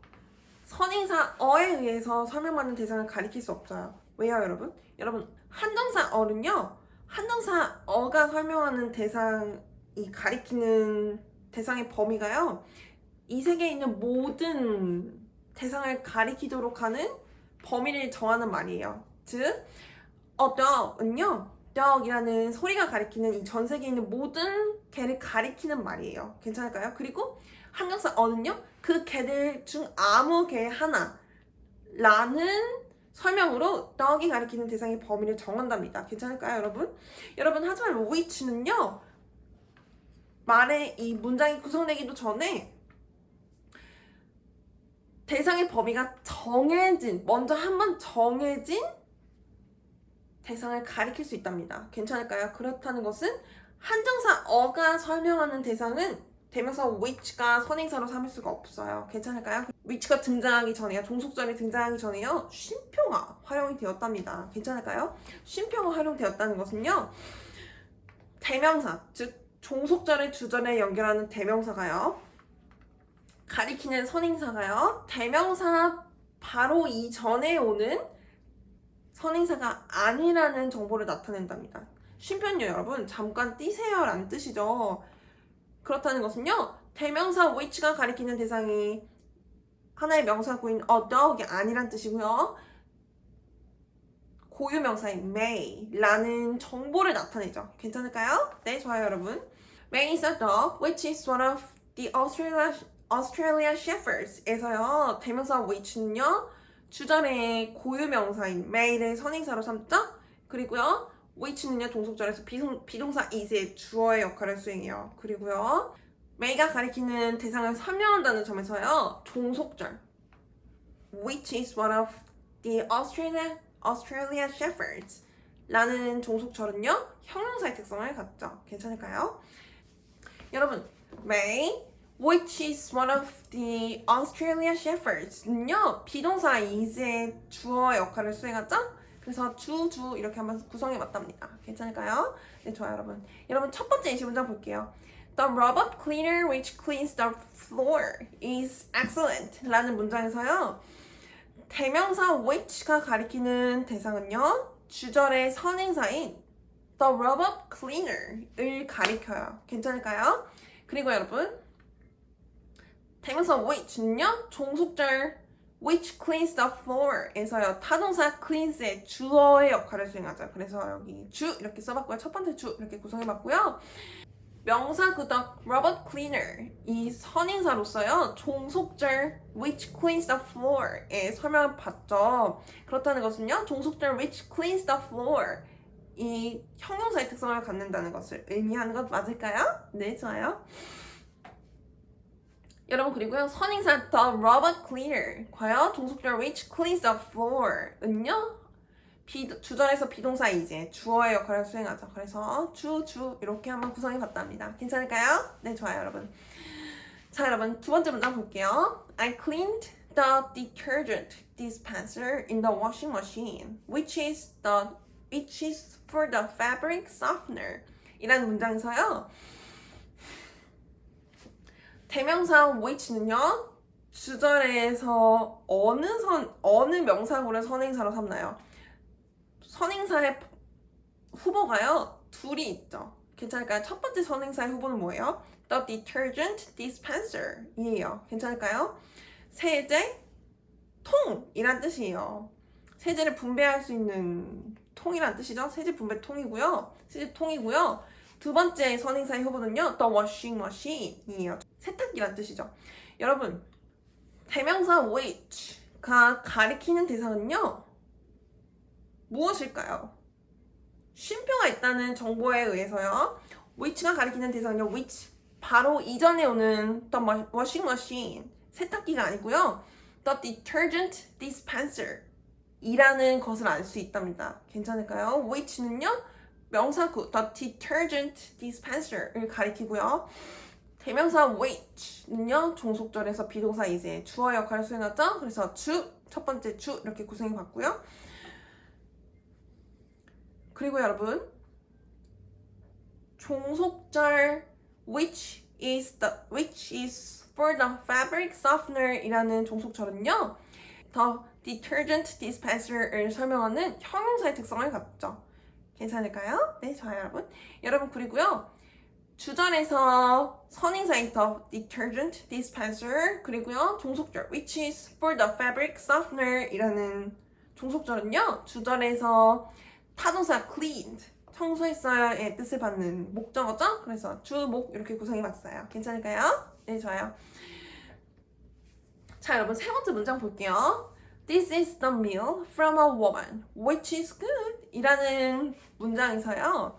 Speaker 1: 선행사 어에 의해서 설명받는 대상을 가리킬 수 없어요. 왜요, 여러분? 한동사 어는요, 한동사 어가 설명하는 대상이 가리키는 대상의 범위가요, 이 세계에 있는 모든 대상을 가리키도록 하는 범위를 정하는 말이에요. 즉, a dog은요, dog이라는 소리가 가리키는 이 전 세계에 있는 모든 개를 가리키는 말이에요. 괜찮을까요? 그리고 한동사 어는요, 그 개들 중 아무 개 하나 라는 설명으로 dog이 가리키는 대상의 범위를 정한답니다. 괜찮을까요, 여러분? 하지만 which는요, 말의 이 문장이 구성되기도 전에 대상의 범위가 먼저 한번 정해진 대상을 가리킬 수 있답니다. 괜찮을까요? 그렇다는 것은 한정사 어가 설명하는 대상은 대명사 which가 선행사로 삼을 수가 없어요. 괜찮을까요? which가 등장하기 전에요, 종속절이 등장하기 전에요, 쉼표가 활용이 되었답니다. 괜찮을까요? 쉼표가 활용되었다는 것은요, 대명사, 즉 종속절을 주절에 연결하는 대명사가요, 가리키는 선행사가요, 대명사 바로 이전에 오는 선행사가 아니라는 정보를 나타낸답니다. 쉼표는요, 여러분, 잠깐 뛰세요 라는 뜻이죠. 그렇다는 것은요, 대명사 which가 가리키는 대상이 하나의 명사구인 a dog이 아니란 뜻이고요, 고유명사인 may라는 정보를 나타내죠. 괜찮을까요? 네, 좋아요, 여러분. May is a dog which is one of the Australia Shepherds에서요. 대명사 which는요. 주절의 고유명사인 may를 선행사로 삼죠. 그리고요. which는요. 종속절에서 비동사 is의 주어의 역할을 수행해요. 그리고요. may가 가리키는 대상을 설명한다는 점에서요. 종속절 which is one of the Australia Shepherds 라는 종속절은요. 형용사의 특성을 갖죠. 괜찮을까요? 여러분, May, which is one of the Australia Shepherds는요. 비동사 is의 주어 역할을 수행하죠? 그래서 주 이렇게 한번 구성해 봤답니다. 괜찮을까요? 네, 좋아요, 여러분. 여러분, 첫 번째 예시 문장 볼게요. The robot cleaner which cleans the floor is excellent 라는 문장에서요. 대명사 which가 가리키는 대상은요. 주절의 선행사인 the robot cleaner을 가리켜요. 괜찮을까요? 그리고 여러분 대명사 which는요. 종속절 which cleans the floor에서요. 타동사 cleans의 주어의 역할을 수행하죠. 그래서 여기 주 이렇게 써봤고요. 첫 번째 주 이렇게 구성해봤고요. 명사 the robot cleaner 이 선행사로서요. 종속절 which cleans the floor에 설명을 받죠. 그렇다는 것은요. 종속절 which cleans the floor 이 형용사의 특성을 갖는다는 것을 의미하는 것 맞을까요? 네, 좋아요. 여러분 그리고요. 선행사 the robot cleaner 과연 종속절 which cleans the floor은요. 주절에서 비동사 이제 주어의 역할을 수행하죠. 그래서 주 이렇게 한번 구성해 봤답니다. 괜찮을까요? 네, 좋아요, 여러분. 자, 여러분 두 번째 문장 볼게요. I cleaned the detergent dispenser in the washing machine, which is for the fabric softener. 이라는 문장에서요. 대명사 which는요. 주절에서 어느 명사구를 선행사로 삼나요? 선행사의 후보가요. 둘이 있죠. 괜찮을까요? 첫 번째 선행사의 후보는 뭐예요? The detergent dispenser 이에요. 괜찮을까요? 세제, 통이란 뜻이에요. 세제를 분배할 수 있는 통이란 뜻이죠. 세제 분배 통이고요. 세제 통이고요. 두 번째 선행사의 후보는요. The washing machine이에요. 세탁기란 뜻이죠. 여러분, 대명사 which가 가리키는 대상은요. 무엇일까요? 쉼표가 있다는 정보에 의해서요. which가 가리키는 대상은요. which 바로 이전에 오는 the washing machine 세탁기가 아니고요. the detergent dispenser 이라는 것을 알 수 있답니다. 괜찮을까요? which는요. 명사구 the detergent dispenser를 가리키고요. 대명사 which는요. 종속절에서 비동사 이제 주어 역할을 수행하죠. 그래서 첫 번째 주 이렇게 구성해 봤고요. 그리고 여러분 종속절 which is for the fabric softener 이라는 종속절은요. the detergent dispenser를 설명하는 형용사의 특성을 갖죠. 괜찮을까요? 네, 좋아요, 여러분. 여러분 그리고요. 주절에서 선행사인 the detergent dispenser 그리고요. 종속절 which is for the fabric softener 이라는 종속절은요. 주절에서 타동사 cleaned, 청소했어요의 뜻을 받는 목적어죠? 그래서 주, 목 이렇게 구성해봤어요. 괜찮을까요? 네, 좋아요. 자, 여러분 세 번째 문장 볼게요. This is the meal from a woman, which is good 이라는 문장에서요.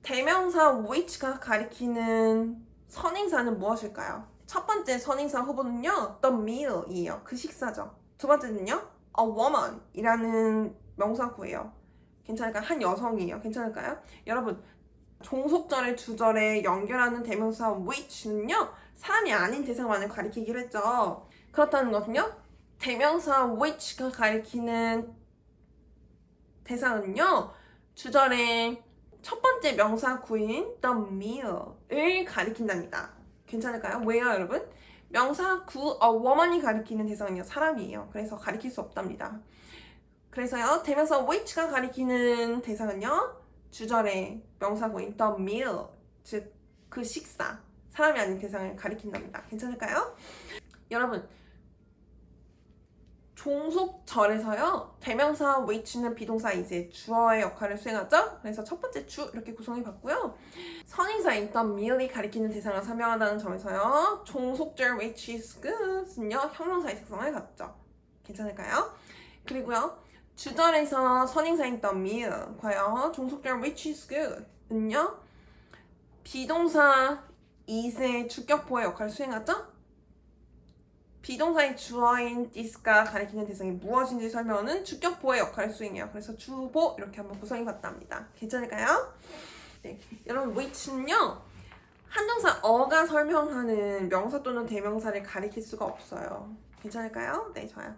Speaker 1: 대명사 which가 가리키는 선행사는 무엇일까요? 첫 번째 선행사 후보는요. The meal이에요. 그 식사죠. 두 번째는요. A woman 이라는 명사구예요. 괜찮을까요? 한 여성이에요. 괜찮을까요? 여러분 종속절을 주절에 연결하는 대명사 which는요. 사람이 아닌 대상만을 가리키기로 했죠. 그렇다는 것은요. 대명사 which가 가리키는 대상은요. 주절의 첫 번째 명사구인 the meal을 가리킨답니다. 괜찮을까요? 왜요, 여러분? 명사구 a woman이 가리키는 대상은요. 사람이에요. 그래서 가리킬 수 없답니다. 그래서요. 대명사 which가 가리키는 대상은요. 주절의 명사구인 the meal, 즉 그 식사, 사람이 아닌 대상을 가리킨답니다. 괜찮을까요? 여러분, 종속절에서요, 대명사 which는 비동사 is의 주어의 역할을 수행하죠. 그래서 첫 번째 주 이렇게 구성해 봤고요. 선행사인 the meal이 가리키는 대상을 설명한다는 점에서요, 종속절 which is good은요, 형용사의 특성을 갖죠. 괜찮을까요? 그리고요, 주절에서 선행사인 the meal 과연 종속절 which is good은요, 비동사 is의 주격보의 역할을 수행하죠. 비동사의 주어인 this가 가리키는 대상이 무엇인지 설명하는 주격보의 역할을 수행해요. 그래서 주보 이렇게 한번 구성해 봤답니다. 괜찮을까요? 네, 여러분 which는요, 한동사 어가 설명하는 명사 또는 대명사를 가리킬 수가 없어요. 괜찮을까요? 네, 좋아요.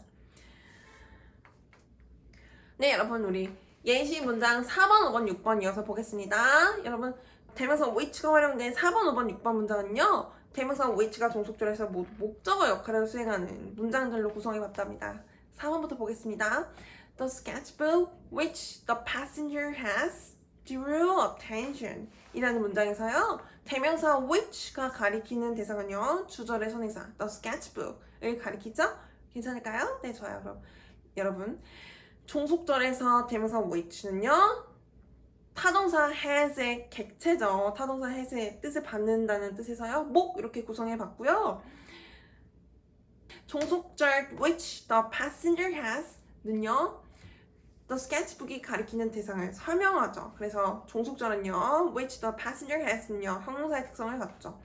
Speaker 1: 네, 여러분 우리 예시 문장 4번, 5번, 6번 이어서 보겠습니다. 여러분 대명사 which가 활용된 4번, 5번, 6번 문장은요, 대명사 which가 종속절에서 모두 목적어 역할을 수행하는 문장들로 구성해 봤답니다. 4번부터 보겠습니다. The sketchbook which the passenger has drew attention 이라는 문장에서요, 대명사 which가 가리키는 대상은요, 주절의 선행사 the sketchbook을 가리키죠? 괜찮을까요? 네, 좋아요. 그럼 여러분 종속절에서 대명사 which는요, 타동사 has의 객체죠. 타동사 has의 뜻을 받는다는 뜻에서요, 목 이렇게 구성해 봤고요. 종속절 which the passenger has 는요, the sketchbook이 가리키는 대상을 설명하죠. 그래서 종속절은요, which the passenger has는요, 형용사의 특성을 갖죠.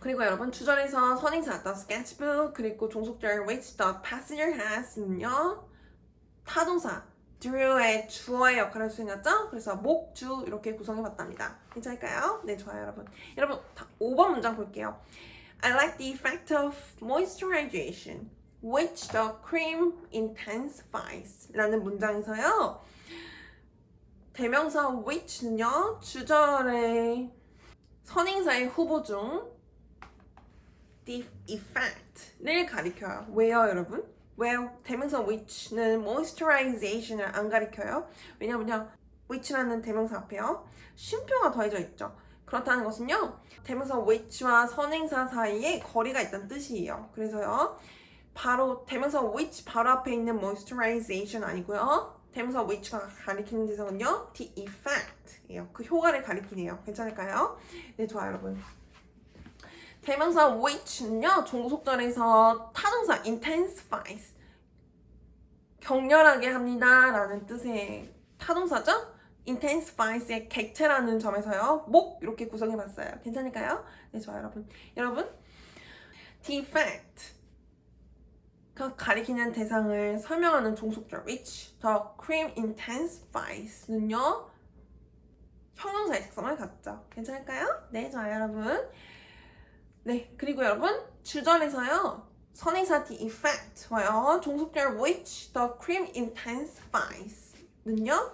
Speaker 1: 그리고 여러분 주절에서 선행사 the sketchbook 그리고 종속절 which the passenger has는요, 타동사 drew의 주어의 역할을 수행하죠. 그래서 목, 주 이렇게 구성해 봤답니다. 괜찮을까요? 네, 좋아요, 여러분. 여러분 5번 문장 볼게요. I like the effect of moisturization which the cream intensifies 라는 문장에서요, 대명사 which는요, 주절의 선행사의 후보 중 the effect를 가리켜요. 왜요, 여러분? 왜요? 대명사 which는 moisturization을 안 가리켜요. 왜냐면요, which라는 대명사 앞에요, 쉼표가 더해져 있죠. 그렇다는 것은요, 대명사 which와 선행사 사이에 거리가 있다는 뜻이에요. 그래서요, 바로 대명사 which 바로 앞에 있는 moisturization 아니고요, 대명사 which가 가리키는 대상은요, the effect예요. 그 효과를 가리키네요. 괜찮을까요? 네, 좋아요, 여러분. 대명사 which는요, 종속절에서 타동사 intensifies 격렬하게 합니다 라는 뜻의 타동사죠. intensifies의 객체라는 점에서요, 목 이렇게 구성해 봤어요. 괜찮을까요? 네, 좋아요, 여러분. 여러분 the effect가 가리키는 대상을 설명하는 종속절 which the cream intensifies는요, 형용사의 특성을 갖죠. 괜찮을까요? 네, 좋아요, 여러분. 네, 그리고 여러분 주절에서요, 선행사 the effect와요, 종속절 which the cream intensifies는요,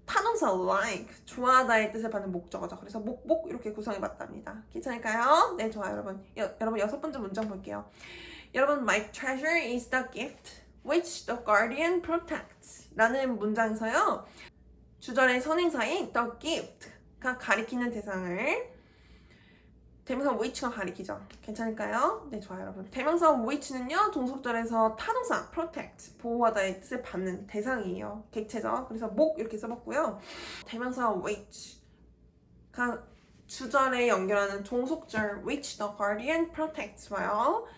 Speaker 1: 타동사 like 좋아하다의 뜻을 받는 목적어죠. 그래서 목 이렇게 구성해 봤답니다. 괜찮을까요? 네, 좋아요, 여러분. 여러분 6번째 문장 볼게요. 여러분 my treasure is the gift which the guardian protects 라는 문장에서요, 주절의 선행사인 the gift가 가리키는 대상을 대명사 which가 가리키죠. 괜찮을까요? 네, 좋아요, 여러분. 대명사 which는요, 종속절에서 타동사 protect 보호하다의 뜻을 받는 대상이에요. 객체죠. 그래서 목 이렇게 써봤고요. 대명사 which가 주절에 연결하는 종속절 which the guardian protects와요,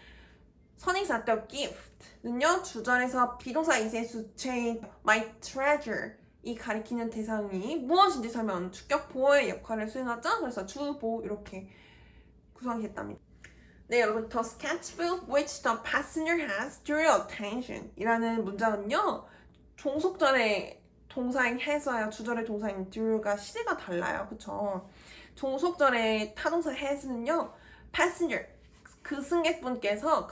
Speaker 1: 선행사 the gift는요, 주절에서 비동사 is의 수체인 my treasure 이 가리키는 대상이 무엇인지 설명하는 주격 보호의 역할을 수행하죠. 그래서 주보 이렇게 구성했답니다. 네, 여러분 the sketchbook which the passenger has drew attention 이라는 문장은요, 종속절의 동사인 has와요, 주절의 동사인 drew가 시제가 달라요. 그쵸? 종속절의 타동사 has는요, passenger 그 승객분께서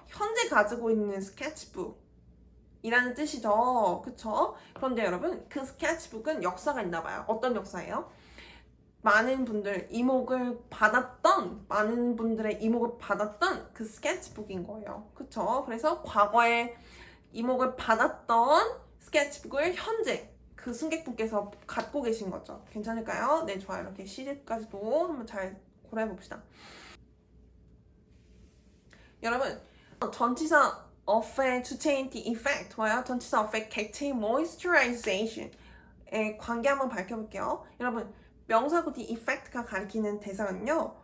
Speaker 1: 현재 가지고 있는 스케치북 이라는 뜻이죠. 그쵸? 그런데 여러분 그 스케치북은 역사가 있나봐요. 어떤 역사예요? 많은 분들의 이목을 받았던 그 스케치북인 거예요. 그쵸? 그래서 과거에 이목을 받았던 스케치북을 현재 그 승객분께서 갖고 계신 거죠. 괜찮을까요? 네, 좋아요. 이렇게 시제까지도 한번 잘 고려해 봅시다. 여러분 전치사 of의 주체인 the effect와요. 전치사 of의 객체인 moisturization의 관계 한번 밝혀볼게요. 여러분, 명사구 the effect가 가리키는 대상은요.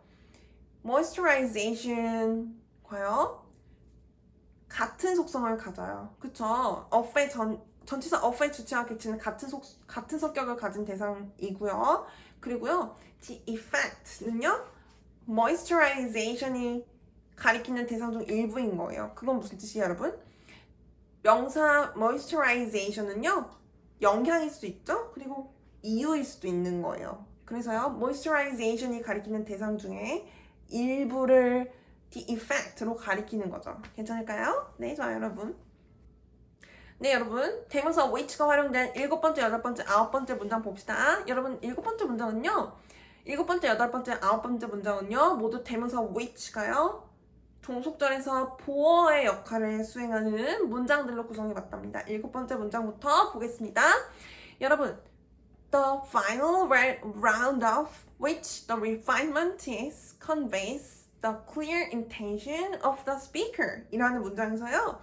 Speaker 1: moisturization과요. 같은 속성을 가져요. 그쵸? of의 전치사 of의 주체와 객체는 같은 성격을 가진 대상이고요. 그리고요, the effect는요, moisturization이 가리키는 대상 중 일부인 거예요. 그건 무슨 뜻이에요, 여러분? 명사 moisturization은요, 영향일 수도 있죠? 그리고 이유일 수도 있는 거예요. 그래서요, moisturization이 가리키는 대상 중에 일부를 the effect로 가리키는 거죠. 괜찮을까요? 네, 좋아요, 여러분. 네, 여러분. 대명사 which가 활용된 7번째, 8번째, 9번째 문장 봅시다. 여러분, 7번째 문장은요. 7번째, 8번째, 9번째 문장은요. 모두 대명사 which가요. 종속절에서 보어의 역할을 수행하는 문장들로 구성해 봤답니다. 7번째 문장부터 보겠습니다. 여러분, the final round of which the refinement is conveys the clear intention of the speaker 이라는 문장에서요.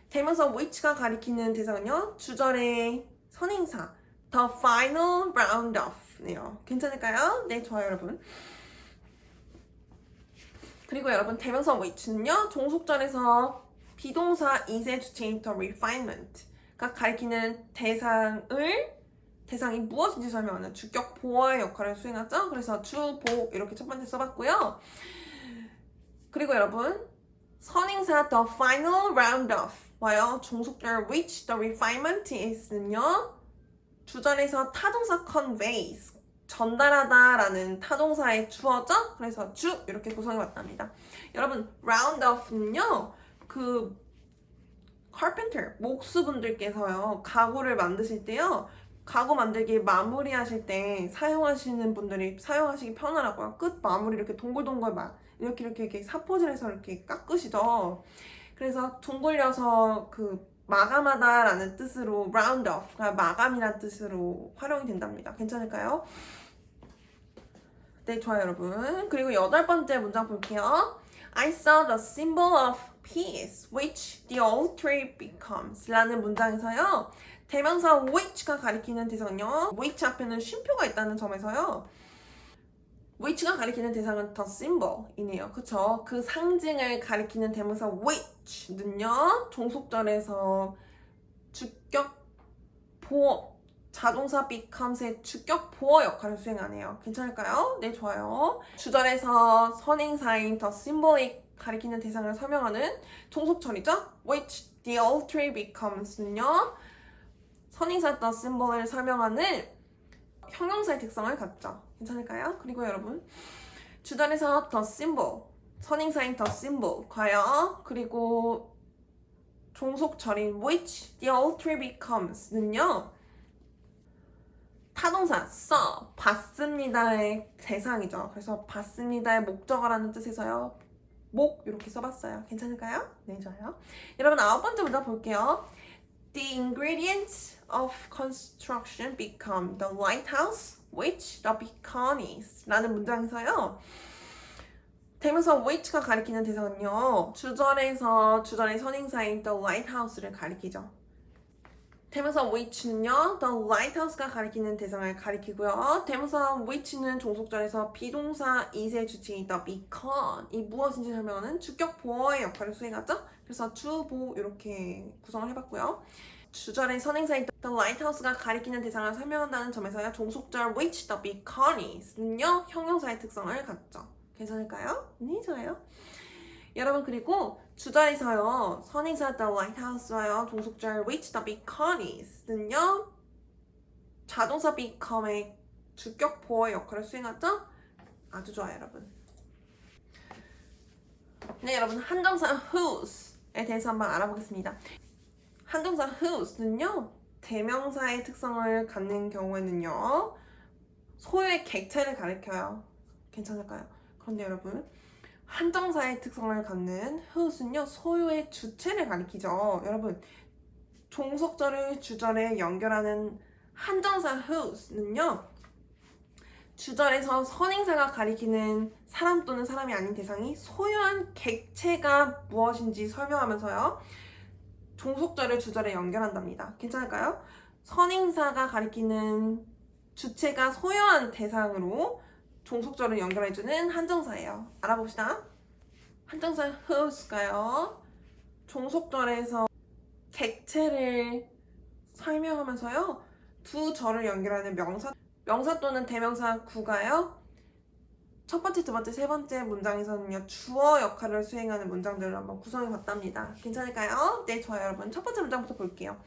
Speaker 1: 대명사 which가 가리키는 대상은요. 주절의 선행사 the final round of 네요. 괜찮을까요? 네, 좋아요, 여러분. 그리고 여러분, 대명사 which는요. 종속절에서 비동사 is의 주체인 the refinement가 가리키는 대상이 무엇인지 설명하는 주격 보어의 역할을 수행하죠. 그래서 주, 보 이렇게 첫 번째 써봤고요. 그리고 여러분, 선행사 the final round of 와요. 종속절 which the refinement is는요. 주절에서 타동사 conveys 전달하다 라는 타동사의 주어죠. 그래서 주 이렇게 구성해 봤답니다. 여러분, round off는요. 그 carpenter 목수분들께서요. 가구를 만드실 때요. 가구 만들기 마무리하실 때 사용하시는 분들이 사용하시기 편하라고요. 끝 마무리 이렇게 동글동글 이렇게 사포질해서 이렇게 깎으시죠. 그래서 둥글려서 그 마감하다 라는 뜻으로 round off, 마감이라는 뜻으로 활용이 된답니다. 괜찮을까요? 네, 좋아요, 여러분. 그리고 8번째 문장 볼게요. I saw the symbol of peace, which the old tree becomes 라는 문장에서요. 대명사 which가 가리키는 대상은요. which 앞에는 쉼표가 있다는 점에서요. which가 가리키는 대상은 the symbol이네요. 그쵸? 그 상징을 가리키는 대명사 which는요. 종속절에서 주격 보어, 자동사 becomes의 주격 보어 역할을 수행하네요. 괜찮을까요? 네, 좋아요. 주절에서 선행사인 the symbol이 가리키는 대상을 설명하는 종속절이죠. which the old tree becomes는요. 선행사 the symbol을 설명하는 형용사의 특성을 갖죠. 괜찮을까요? 그리고 여러분, 주절에서 the symbol, 선행사인 the symbol, 과요. 그리고 종속절인 which the old tree becomes는요. 타동사 saw, 봤습니다의 대상이죠. 그래서 봤습니다의 목적어라는 뜻에서요. 목 이렇게 써봤어요. 괜찮을까요? 네, 좋아요. 여러분, 9번째 문장 볼게요. The ingredients of construction become the lighthouse which the beacon is 라는 문장에서요. 대명사 which가 가리키는 대상은요. 주절의 선행사인 the lighthouse를 가리키죠. 대명사 which는요. the lighthouse가 가리키는 대상을 가리키고요. 대명사 which는 종속절에서 비동사 is의 주체인 the beacon 이 무엇인지 설명하는 주격 보어의 역할을 수행하죠. 그래서 주, 보 이렇게 구성을 해봤고요. 주절의 선행사인 the lighthouse가 가리키는 대상을 설명한다는 점에서요. 종속절 which the beacon is는요. 형용사의 특성을 갖죠. 괜찮을까요? 네, 좋아요. 여러분, 그리고 주절에서요. 선행사 the lighthouse와요. 종속절 which the beacon is는요. 자동사 become의 주격 보어의 역할을 수행하죠. 아주 좋아요, 여러분. 네, 여러분, 한정사 whose에 대해서 한번 알아보겠습니다. 한정사 whose는요. 대명사의 특성을 갖는 경우에는요. 소유의 객체를 가리켜요. 괜찮을까요? 그런데 여러분, 한정사의 특성을 갖는 whose는요. 소유의 주체를 가리키죠. 여러분, 종속절을 주절에 연결하는 한정사 whose는요. 주절에서 선행사가 가리키는 사람 또는 사람이 아닌 대상이 소유한 객체가 무엇인지 설명하면서요. 종속절을 주절에 연결한답니다. 괜찮을까요? 선행사가 가리키는 주체가 소유한 대상으로 종속절을 연결해주는 한정사예요. 알아봅시다. 한정사 who's가요. 종속절에서 객체를 설명하면서요. 두 절을 연결하는 명사 또는 대명사 구가요. 첫 번째, 두 번째, 세 번째 문장에서는요. 주어 역할을 수행하는 문장들을 한번 구성해 봤답니다. 괜찮을까요? 네, 좋아요, 여러분. 첫 번째 문장부터 볼게요.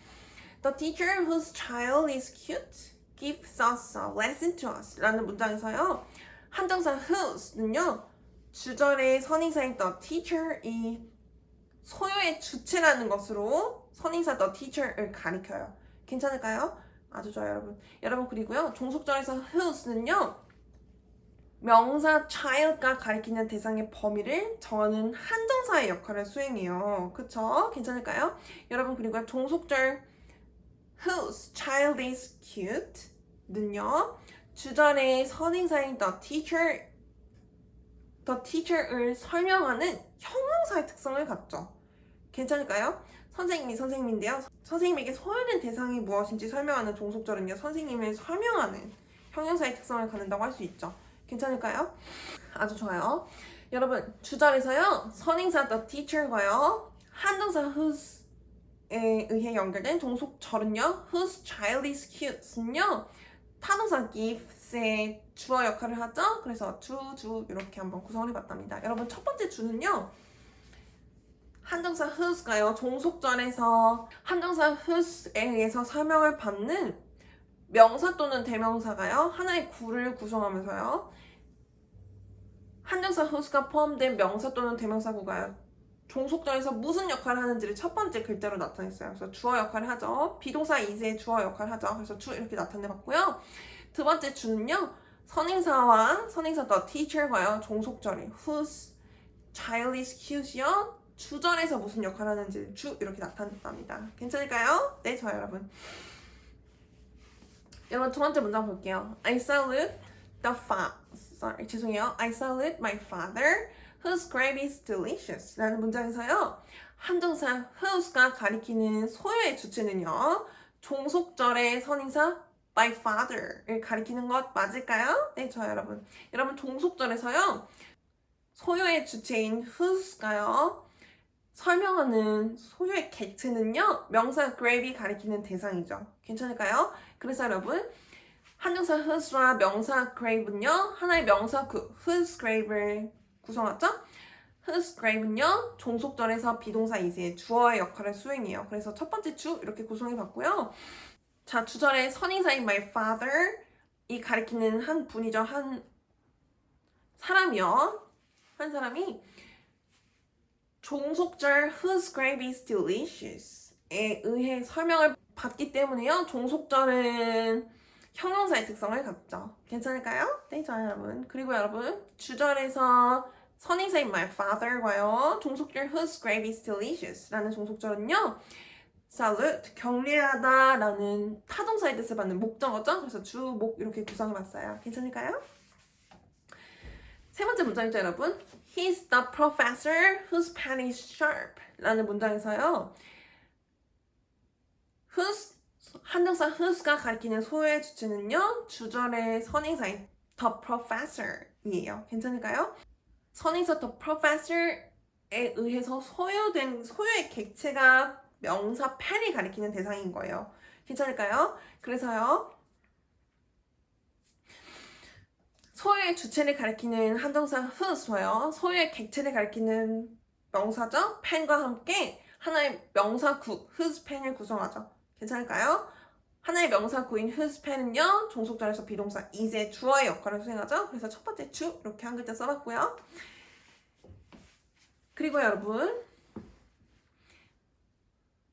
Speaker 1: The teacher whose child is cute gives us a lesson to us 라는 문장에서요. 한정사 who's는요. 주절의 선행사인 the teacher이 소유의 주체라는 것으로 선행사 the teacher을 가리켜요. 괜찮을까요? 아주 좋아요, 여러분. 여러분, 그리고요. 종속절에서 who's는요. 명사 child가 가리키는 대상의 범위를 정하는 한정사의 역할을 수행해요. 그쵸? 괜찮을까요? 여러분, 그리고 종속절 whose child is cute 는요. 주절의 선행사인 the teacher을 설명하는 형용사의 특성을 갖죠. 괜찮을까요? 선생님이 선생님인데요. 선생님에게 소유된 대상이 무엇인지 설명하는 종속절은요. 선생님을 설명하는 형용사의 특성을 갖는다고 할 수 있죠. 괜찮을까요? 아주 좋아요. 여러분, 주절에서요. 선행사 the teacher과요. 한정사 whose에 의해 연결된 종속절은요. whose child is cute는요. 타동사 gives의 주어 역할을 하죠. 그래서 주 이렇게 한번 구성을 해봤답니다. 여러분, 첫 번째 주는요. 한정사 whose가요. 종속절에서 한정사 whose에 의해서 설명을 받는 명사 또는 대명사가요. 하나의 구를 구성하면서요. 한정사 whose가 포함된 명사 또는 대명사 구가요. 종속절에서 무슨 역할을 하는지를 첫 번째 글자로 나타냈어요. 그래서 주어 역할을 하죠. 비동사 is의 주어 역할을 하죠. 그래서 주 이렇게 나타내봤고요. 두 번째 주는요. 선행사와 선행사 the teacher과요. 종속절이 whose child is cute요. 주절에서 무슨 역할을 하는지 주 이렇게 나타냈답니다. 괜찮을까요? 네, 좋아요, 여러분. 여러분, 두 번째 문장 볼게요. I salute my father whose gravy is delicious 라는 문장에서요. 한정사 whose가 가리키는 소유의 주체는요. 종속절의 선행사 my father를 가리키는 것 맞을까요? 네, 좋아요, 여러분. 여러분, 종속절에서요. 소유의 주체인 whose가요. 설명하는 소유의 객체는요. 명사 gravy 가리키는 대상이죠. 괜찮을까요? 그래서 여러분, 한정사 whose와 명사 grave는요. 하나의 명사 whose grave를 구성하죠? whose grave는요. 종속절에서 비동사 is의 주어의 역할을 수행해요. 그래서 첫 번째 주 이렇게 구성해봤고요. 자, 주절의 선행사인 my father 이 가리키는 한 분이죠. 한 사람이요. 한 사람이 종속절 whose gravy is delicious에 의해 설명을 받기 때문에요. 종속절은 형용사의 특성을 갖죠. 괜찮을까요? 네, 좋아요, 여러분. 그리고 여러분, 주절에서 선행사인 my father과요. 종속절 whose gravy is delicious 라는 종속절은요. salute, 경례하다 라는 타동사의 뜻을 받는 목적어죠. 그래서 주, 목 이렇게 구성해봤어요. 괜찮을까요? 세 번째 문장이죠, 여러분. He's the professor whose pen is sharp 라는 문장에서요. whose, 한정사 whose가 가리키는 소유의 주체는요. 주절의 선행사인 the professor이에요. 괜찮을까요? 선행사 the professor에 의해서 소유의 객체가 명사 pen이 가리키는 대상인 거예요. 괜찮을까요? 그래서요. 소유의 주체를 가리키는 한정사 whose와요. 소유의 객체를 가리키는 명사죠. pen과 함께 하나의 명사구 whose pen을 구성하죠. 괜찮을까요? 하나의 명사구인 whose pen은요. 종속절에서 비동사 is의 주어의 역할을 수행하죠. 그래서 첫 번째 주 이렇게 한 글자 써봤고요. 그리고 여러분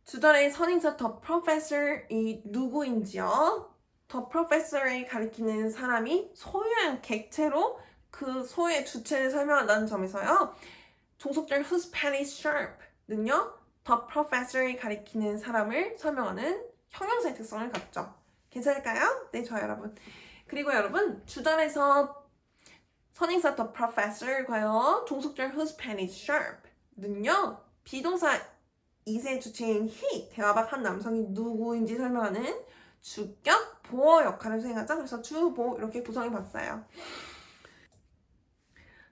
Speaker 1: 주절의 선행사 the professor이 누구인지요? the professor을 가리키는 사람이 소유한 객체로 그 소유의 주체를 설명한다는 점에서요. 종속절 whose pen is sharp는요. the professor이 가리키는 사람을 설명하는 형용사의 특성을 갖죠. 괜찮을까요? 네, 좋아요, 여러분. 그리고 여러분 주절에서 선행사 the professor과요. 종속절 whose pen is sharp는요. 비동사 2세 주체인 he, 대화박 한 남성이 누구인지 설명하는 주격 보어 역할을 수행하죠. 그래서 주보 이렇게 구성해 봤어요.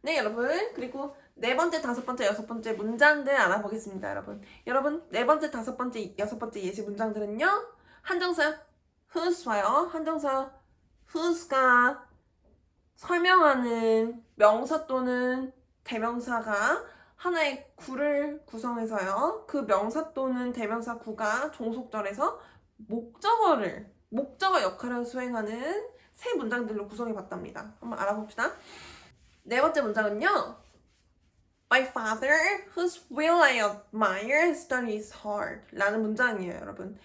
Speaker 1: 네 여러분, 그리고 네 번째, 다섯 번째, 여섯 번째 문장들 알아보겠습니다. 여러분 네 번째, 다섯 번째, 여섯 번째 예시 문장들은요. 한정사 whose와요. 한정사 whose가 설명하는 명사 또는 대명사가 하나의 구를 구성해서요. 그 명사 또는 대명사 구가 종속절에서 목적어 역할을 수행하는 세 문장들로 구성해 봤답니다. 한번 알아봅시다. 네 번째 문장은요. My father, whose will I admire, studies hard 라는 문장이에요, 여러분,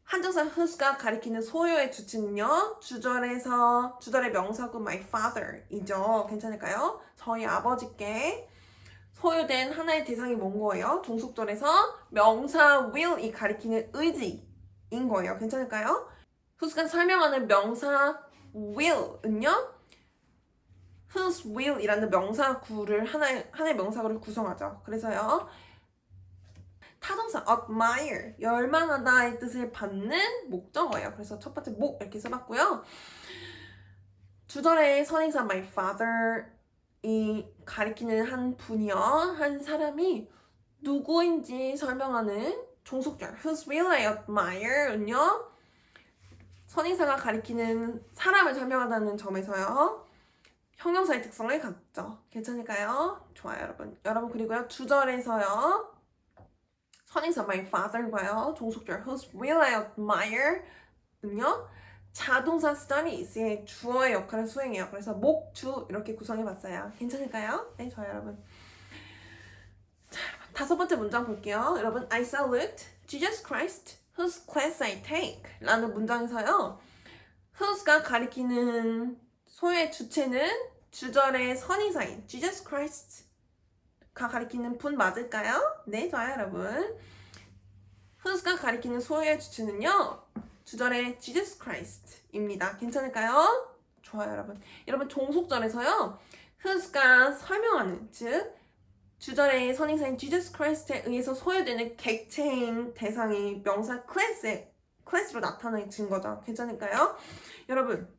Speaker 1: 한정사 whose가 가리키는 소유의 주체는요. 주절의 명사구 my father이죠. 괜찮을까요? 저희 아버지께 소유된 하나의 대상이 뭔 거예요? 종속절에서 명사 will이 가리키는 의지인 거예요. 괜찮을까요? whose가 설명하는 명사 will은요. whose will이라는 명사구를 하나의 명사구를 구성하죠. 그래서요. 타동사 admire, 열망하다의 뜻을 받는 목적어예요. 그래서 첫 번째 목 이렇게 써봤고요. 주절의 선행사 my father이 가리키는 한 분이요. 한 사람이 누구인지 설명하는 종속절 whose will I admire은요. 선행사가 가리키는 사람을 설명한다는 점에서요. 형용사의 특성을 갖죠. 괜찮을까요? 좋아요, 여러분 그리고요. 주절에서요. 선행사 my father과요. 종속절 whose will I admire는요. 자동사 studies의 주어의 역할을 수행해요. 그래서 목, 주 이렇게 구성해봤어요. 괜찮을까요? 네, 좋아요, 여러분. 자, 다섯 번째 문장 볼게요. 여러분, I salute Jesus Christ, whose class I take 라는 문장에서요. whose가 가리키는 소유의 주체는 주절의 선행사인 Jesus Christ가 가리키는 분 맞을까요? 네, 좋아요, 여러분. whose가 가리키는 소유의 주체는요. 주절의 Jesus Christ입니다. 괜찮을까요? 좋아요, 여러분 종속절에서요. whose가 설명하는, 즉 주절의 선행사인 Jesus Christ에 의해서 소유되는 객체인 대상이 명사 class로 나타나진 거죠. 괜찮을까요? 여러분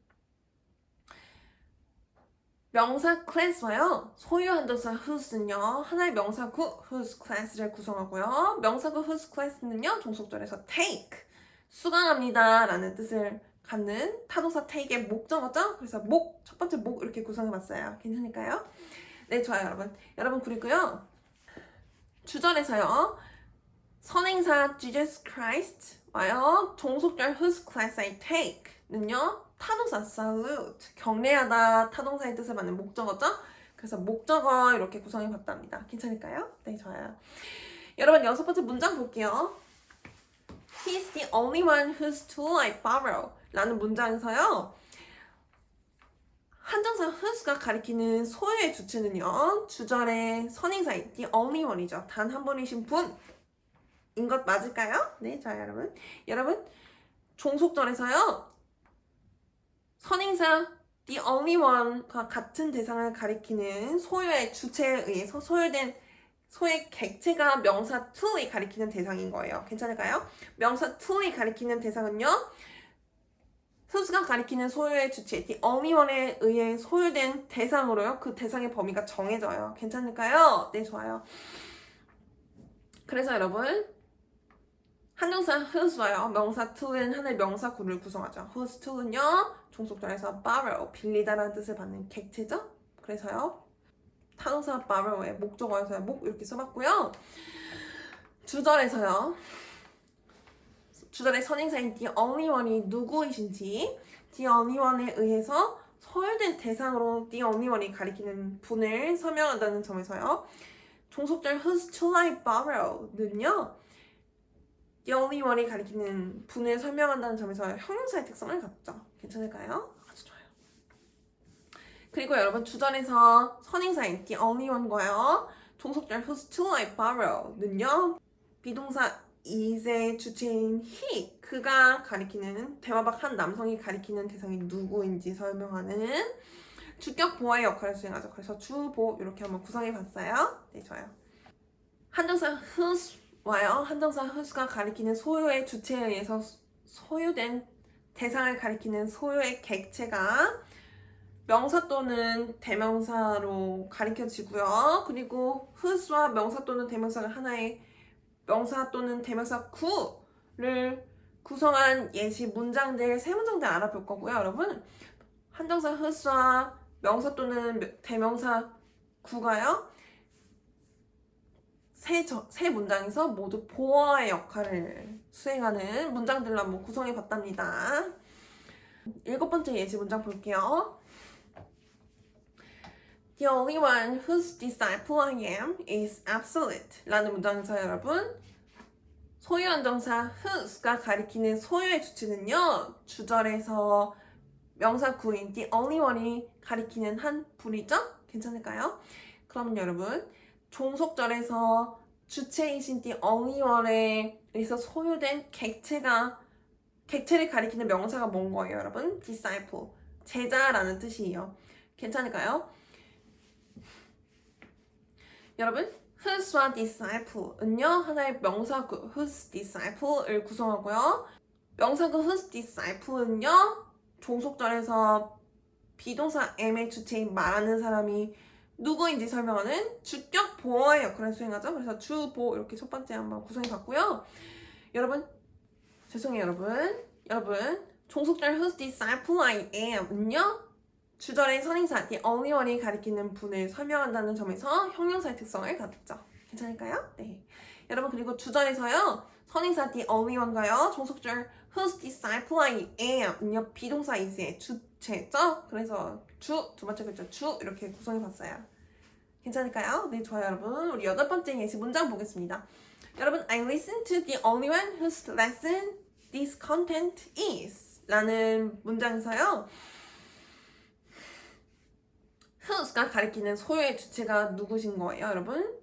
Speaker 1: 명사 class와요. 소유 한정사 whose는요. 하나의 명사구 whose class를 구성하고요. 명사구 whose class는요. 종속절에서 take, 수강합니다 라는 뜻을 갖는 타동사 take의 목적어죠. 그래서 첫 번째 목 이렇게 구성해봤어요. 괜찮을까요? 네, 좋아요, 여러분 그리고요. 주절에서요. 선행사 Jesus Christ와요. 종속절 whose class I take는요. 타동사 salute, 경례하다 타동사의 뜻을 받는 목적어죠. 그래서 목적어 이렇게 구성해봤답니다. 괜찮을까요? 네, 좋아요. 여러분 여섯 번째 문장 볼게요. He's the only one whose tool I borrow 라는 문장에서요. 한정사 whose가 가리키는 소유의 주체는요. 주절의 선행사인 the only one이죠. 단 한 분이신 분인 것 맞을까요? 네, 좋아요, 여러분 종속절에서요. 선행사 the only one과 같은 대상을 가리키는 소유의 주체에 의해서 소유된 소의 객체가 명사 to이 가리키는 대상인 거예요. 괜찮을까요? 명사 to이 가리키는 대상은요. whose가 가리키는 소유의 주체 the only one에 의해 소유된 대상으로요. 그 대상의 범위가 정해져요. 괜찮을까요? 네, 좋아요. 그래서 여러분 한정사 whose와요. 명사 to는 하나의 명사구를 구성하죠. whose to는요. 종속절에서 borrow, 빌리다라는 뜻을 받는 객체죠. 그래서요. 타동사 borrow의 목적어에서요. 목 이렇게 써봤고요. 주절에서요. 주절의 선행사인 the only one이 누구이신지 the only one에 의해서 소유된 대상으로 the only one이 가리키는 분을 설명한다는 점에서요. 종속절 whose tool I borrow는요. the only one이 가리키는 분을 설명한다는 점에서 형용사의 특성을 갖죠. 괜찮을까요? 아주 좋아요. 그리고 여러분 주절에서 선행사인 the only one과요. 종속절 whose tool I borrow는요. 비동사 is의 주체인 he, 그가 가리키는 대화박 한 남성이 가리키는 대상이 누구인지 설명하는 주격 보어의 역할을 수행하죠. 그래서 주보 이렇게 한번 구성해 봤어요. 네, 좋아요. 한정사 whose와요. 한정사 whose가 가리키는 소유의 주체에 의해서 소유된 대상을 가리키는 소유의 객체가 명사 또는 대명사로 가리켜지고요. 그리고 whose와 명사 또는 대명사가 하나의 명사 또는 대명사 구를 구성한 예시 문장들 세 문장들 알아볼 거고요. 여러분, 한정사 whose와 명사 또는 대명사 구가요. 세 문장에서 모두 보어의 역할을 수행하는 문장들로 한번 구성해 봤답니다. 7번째 예시 문장 볼게요. The only one whose disciple I am is absolute 라는 문장에서 여러분, 소유 한정사 whose가 가리키는 소유의 주체는요, 주절에서 명사 구인 the only one이 가리키는 한 분이죠? 괜찮을까요? 그럼 여러분, 종속절에서 주체이신 the only one에 의해서 소유된 객체를 가리키는 명사가 뭔 거예요, 여러분? disciple, 제자라는 뜻이에요. 괜찮을까요? 여러분, whose와 disciple은요, 하나의 명사구 whose disciple을 구성하고요. 명사구 whose disciple은요, 종속절에서 비동사 am의 주체인 말하는 사람이 누구인지 설명하는 주격 보어의 역할을 수행하죠. 그래서 주보 이렇게 첫 번째 한번 구성해 봤고요. 여러분, 죄송해요 여러분, 종속절 whose disciple I am은요, 주절의 선행사 the only one이 가리키는 분을 설명한다는 점에서 형용사의 특성을 갖죠. 괜찮을까요? 네. 여러분, 그리고 주절에서요, 선행사 the only one가요, 종속절 whose disciple I am은요, 비동사 is의 주체죠. 그래서 두 번째 글자 주 이렇게 구성해 봤어요. 괜찮을까요? 네, 좋아요 여러분. 우리 8번째 예시 문장 보겠습니다. 여러분, I listen to the only one whose lesson this content is 라는 문장에서요, whose가 가리키는 소유의 주체가 누구신 거예요, 여러분?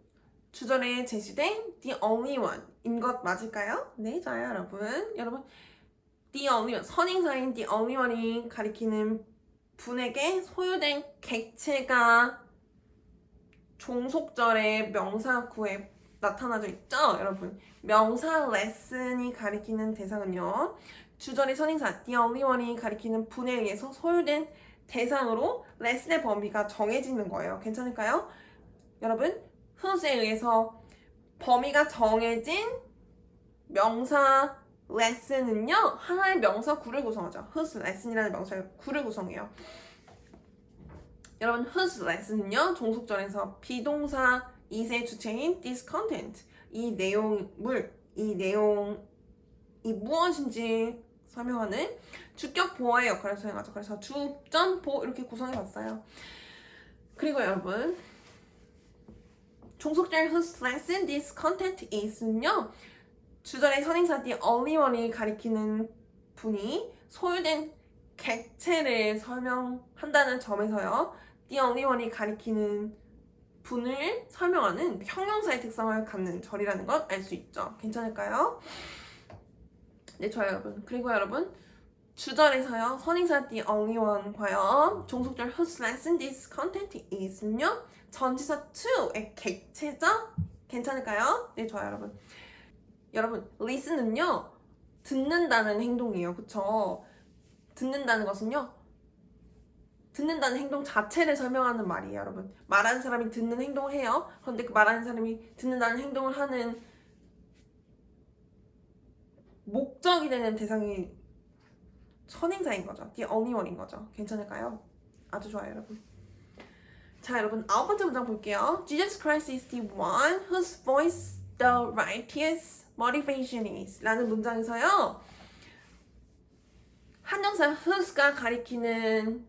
Speaker 1: 주절에 제시된 the only one인 것 맞을까요? 네, 좋아요, 여러분. 여러분, the only one, 선행사인 the only one이 가리키는 분에게 소유된 객체가 종속절의 명사구에 나타나져 있죠, 여러분. 명사 lesson이 가리키는 대상은요, 주절의 선행사 the only one이 가리키는 분에 의해서 소유된 대상으로 레슨의 범위가 정해지는 거예요. 괜찮을까요? 여러분, whose에 의해서 범위가 정해진 명사 lesson은요, 하나의 명사 구를 구성하죠. whose lesson이라는 명사 구를 구성해요. 여러분, whose lesson은요, 종속절에서 비동사 is의 주체인 this content, 이 내용이 무엇인지 설명하는 주격 보어의 역할을 수행하죠. 그래서 주점 보 이렇게 구성해 봤어요. 그리고 여러분, 종속절 whose lesson this content is는요, 주절의 선행사 the only one이 가리키는 분이 소유된 객체를 설명한다는 점에서요, the only one이 가리키는 분을 설명하는 형용사의 특성을 갖는 절이라는 것 알 수 있죠. 괜찮을까요? 네, 좋아요 여러분. 그리고 여러분, 주절에서요, 선행사 the only one과요, 종속절 whose lesson this content is는요, 전치사 to의 객체죠? 괜찮을까요? 네, 좋아요 여러분. 여러분, listen은요, 듣는다는 행동이에요. 그쵸? 듣는다는 것은요, 듣는다는 행동 자체를 설명하는 말이에요, 여러분. 말하는 사람이 듣는 행동을 해요. 그런데 그 말하는 사람이 듣는다는 행동을 하는 목적이 되는 대상이 선행사인 거죠. the only one인 거죠. 괜찮을까요? 아주 좋아요, 여러분. 자, 여러분, 9번째 문장 볼게요. Jesus Christ is the one whose voice the righteous motivation is 라는 문장에서요, 한정사 whose가 가리키는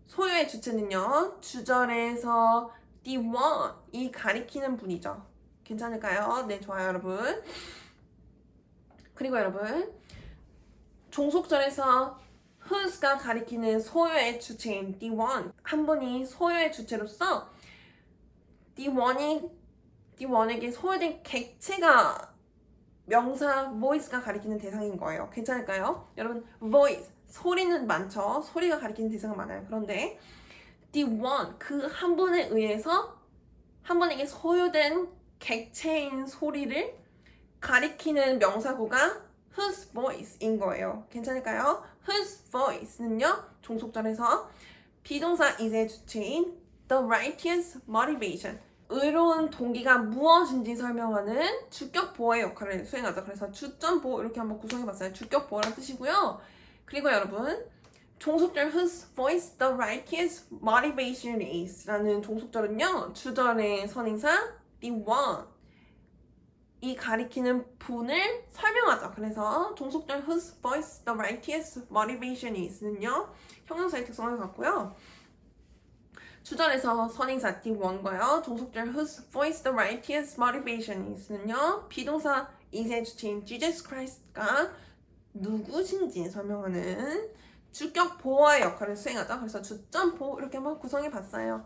Speaker 1: 소유의 주체는요, 주절에서 the one 이 가리키는 분이죠. 괜찮을까요? 네, 좋아요 여러분. 그리고 여러분, 종속절에서 whose가 가리키는 소유의 주체인 the one, 한 분이 소유의 주체로서 the one에게 소유된 객체가 명사 voice가 가리키는 대상인 거예요. 괜찮을까요? 여러분 voice 소리는 많죠. 소리가 가리키는 대상은 많아요. 그런데 the one 그 한 분에 의해서 한 분에게 소유된 객체인 소리를 가리키는 명사구가 whose voice인 거예요. 괜찮을까요? whose voice는요 종속절에서 비동사 is의 주체인 the righteous motivation 의로운 동기가 무엇인지 설명하는 주격 보호의 역할을 수행하죠. 그래서 주점 보호 이렇게 한번 구성해봤어요. 주격 보호라는 뜻이고요. 그리고 여러분 종속절 whose voice the righteous motivation is 라는 종속절은요 주절의 선행사 the one 이 가리키는 분을 설명하죠. 그래서 종속절 whose voice the righteous motivation is는요 형용사의 특성을 갖고요. 주절에서 선행사 the one과요. 종속절 whose voice the righteous motivation is는요 비동사 is의 주체인 Jesus Christ가 누구신지 설명하는 주격 보호의 역할을 수행하죠. 그래서 주점 보호 이렇게 한번 구성해 봤어요.